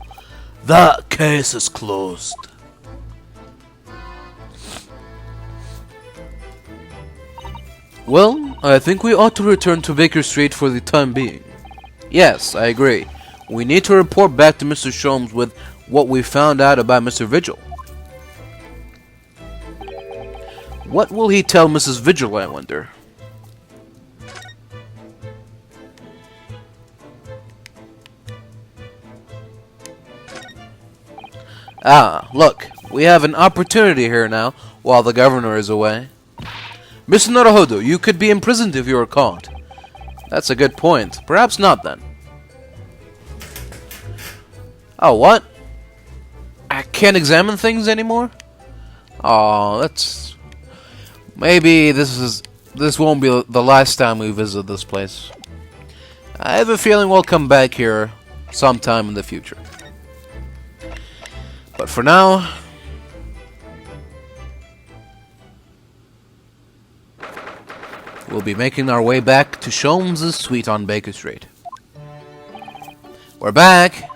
That case is closed. Well, I think we ought to return to Baker Street for the time being. Yes, I agree. We need to report back to Mr. Sholmes with what we found out about Mr. Vigil. What will he tell Mrs. Vigil, I wonder? Ah, look, we have an opportunity here now, while the governor is away. Mr. Naruhodo, you could be imprisoned if you are caught. That's a good point. Perhaps not, then. Oh, what? I can't examine things anymore? Oh, that's... Maybe this won't be the last time we visit this place. I have a feeling we'll come back here sometime in the future. But for now... we'll be making our way back to Sholmes' suite on Baker Street. We're back!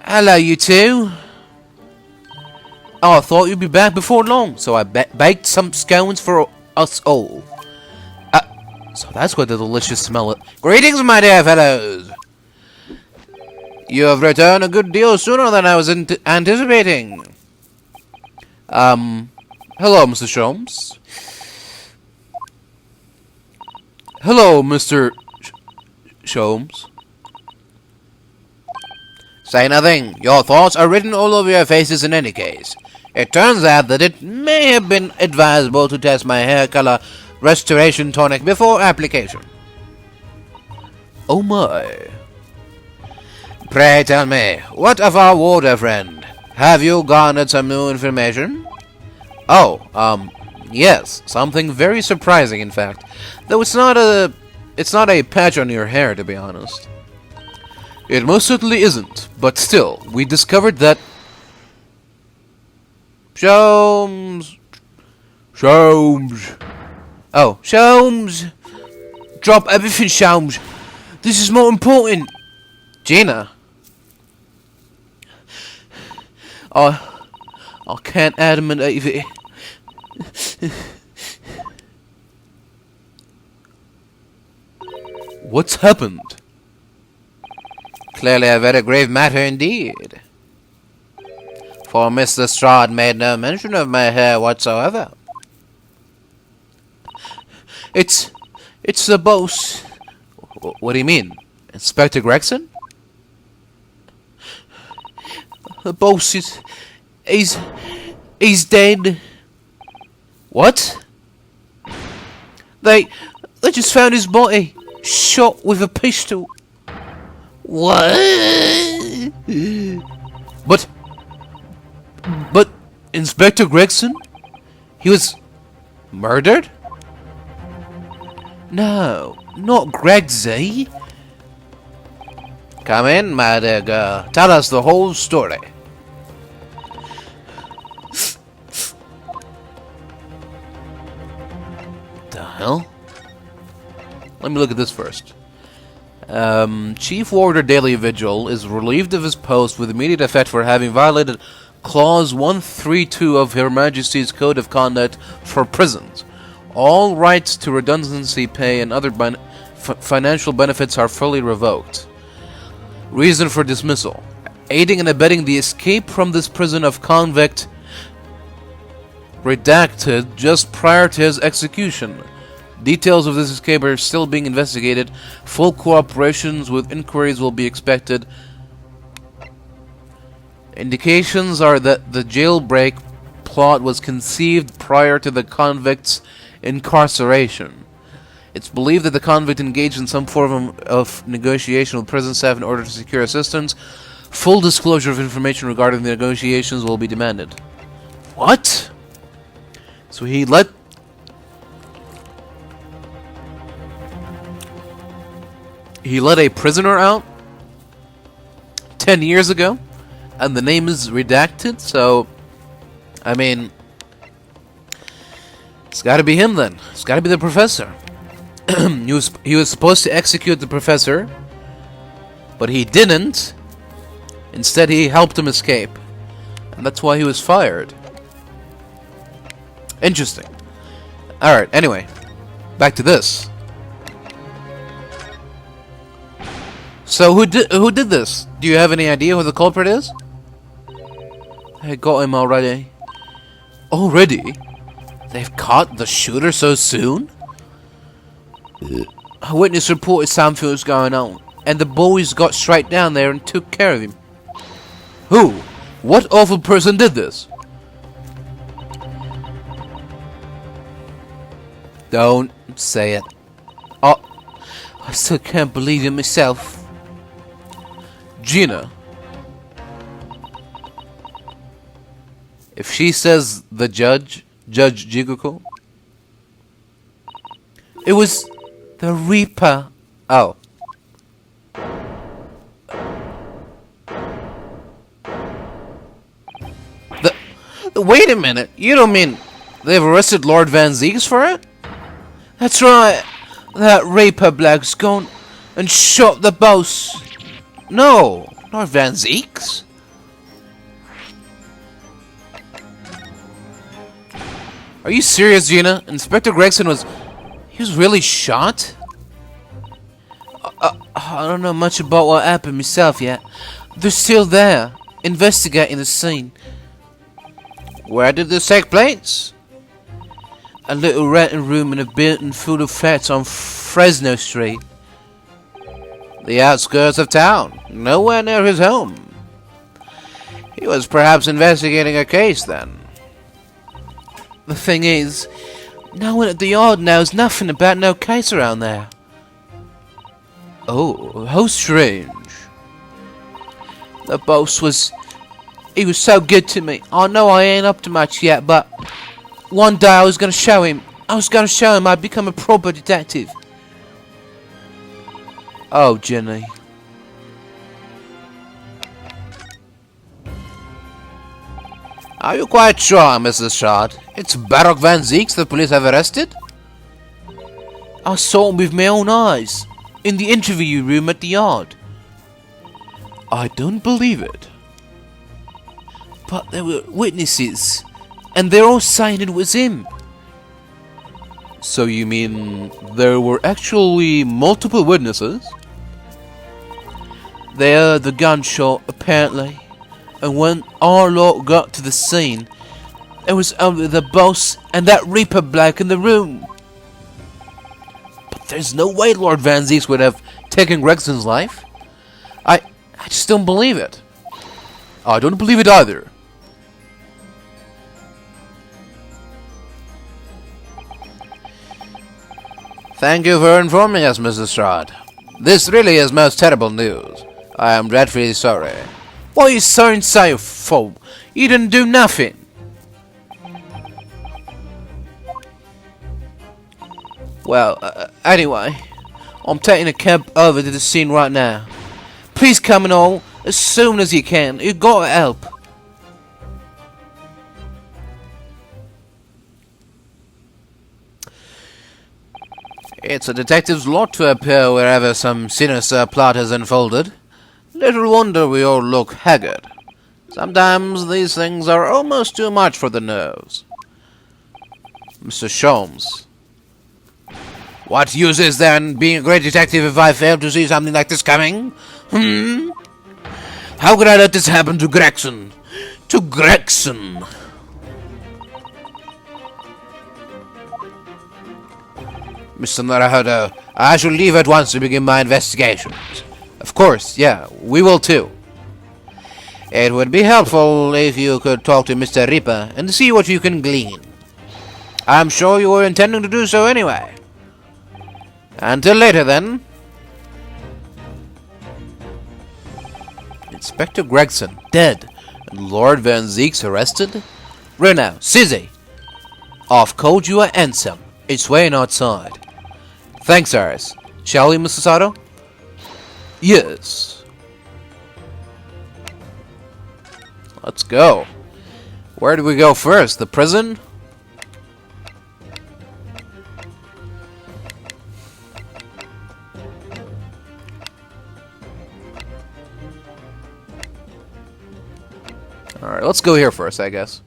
Hello, you two! Oh, I thought you'd be back before long, so I baked some scones for us all. So that's what the delicious smell is. Greetings, my dear fellows! You have returned a good deal sooner than I was anticipating. Hello, Mr. Sholmes. Hello, Mr. Sholmes. Say nothing. Your thoughts are written all over your faces in any case. It turns out that it may have been advisable to test my hair color restoration tonic before application. Oh my. Pray tell me, what of our warder friend? Have you garnered some new information? Oh, yes, something very surprising, in fact. Though it's not a patch on your hair, to be honest. It most certainly isn't, but still, we discovered that... Sholmes! Oh, Sholmes! Drop everything, Sholmes! This is more important! Gina? I can't adamant it. What's happened? Clearly a very grave matter indeed. For Mr. Strahd made no mention of my hair whatsoever. It's the boss. What do you mean? Inspector Gregson? The boss he's dead. What? They just found his body shot with a pistol. What? But Inspector Gregson? He was murdered? No, not Gregsy. Come in, my dear girl. Tell us the whole story. The hell? Let me look at this first. Chief Warder Daily Vigil is relieved of his post with immediate effect for having violated Clause 132 of Her Majesty's Code of Conduct for prisons. All rights to redundancy pay and other financial benefits are fully revoked. Reason for dismissal: aiding and abetting the escape from this prison of convict redacted just prior to his execution. Details of this escape are still being investigated. Full cooperations with inquiries will be expected. Indications are that the jailbreak plot was conceived prior to the convict's incarceration. It's believed that the convict engaged in some form of negotiation with prison staff in order to secure assistance. Full disclosure of information regarding the negotiations will be demanded. What? So he let a prisoner out 10 years ago, and the name is redacted, so, I mean, it's gotta be him then. It's gotta be the professor. He was supposed to execute the professor, but he didn't. Instead, he helped him escape, and that's why he was fired. Interesting. Alright, anyway, back to this. So who did this? Do you have any idea who the culprit is? I got him already. Already? They've caught the shooter so soon? A witness reported something was going on, and the boys got straight down there and took care of him. Who? What awful person did this? Don't say it. Oh, I still can't believe it myself. Gina. If she says the Judge Jiguko, it was the Reaper. Oh. Wait a minute. You don't mean they've arrested Lord Van Zieks for it? That's right. That Reaper black's gone and shot the boss. No, Lord Van Zieks? Are you serious, Gina? Inspector Gregson was... he was really shot? I don't know much about what happened myself yet. They're still there, investigating the scene. Where did this take place? A little renting room in a building full of flats on Fresno Street. The outskirts of town, nowhere near his home. He was perhaps investigating a case then. The thing is, no one at the yard knows nothing about no case around there. Oh, how strange. The boss was... he was so good to me. I know I ain't up to much yet, but one day I was gonna show him. I'd become a proper detective. Oh, Jenny. Are you quite sure, Mrs. Shard? It's Baroque Van Zieks the police have arrested? I saw him with my own eyes, in the interview room at the yard. I don't believe it. But there were witnesses, and they're all saying it was him. So you mean there were actually multiple witnesses? They heard the gunshot, apparently, and when our lot got to the scene, there was only the boss and that Reaper Black in the room. But there's no way Lord Van Zieks would have taken Gregson's life. I just don't believe it. I don't believe it either. Thank you for informing us, Mrs. Strahd. This really is most terrible news. I am dreadfully sorry. What are you sorry for? You didn't do nothing. Well, anyway, I'm taking a cab over to the scene right now. Please come and all, as soon as you can. You gotta help. It's a detective's lot to appear wherever some sinister plot has unfolded. Little wonder we all look haggard. Sometimes these things are almost too much for the nerves. Mr. Sholmes. What use is there in being a great detective if I fail to see something like this coming? How could I let this happen to Gregson? To Gregson! Mr. Naruhodo, I shall leave at once to begin my investigations. Of course, yeah, we will too. It would be helpful if you could talk to Mr. Reaper and see what you can glean. I'm sure you were intending to do so anyway. Until later, then. Inspector Gregson dead and Lord Van Zieks arrested? Rena, Sizzy, I've called you a hansom. It's waiting outside. Thanks, Iris. Shall we, Mr. Sato? Yes. Let's go. Where do we go first? The prison? Alright, let's go here first, I guess.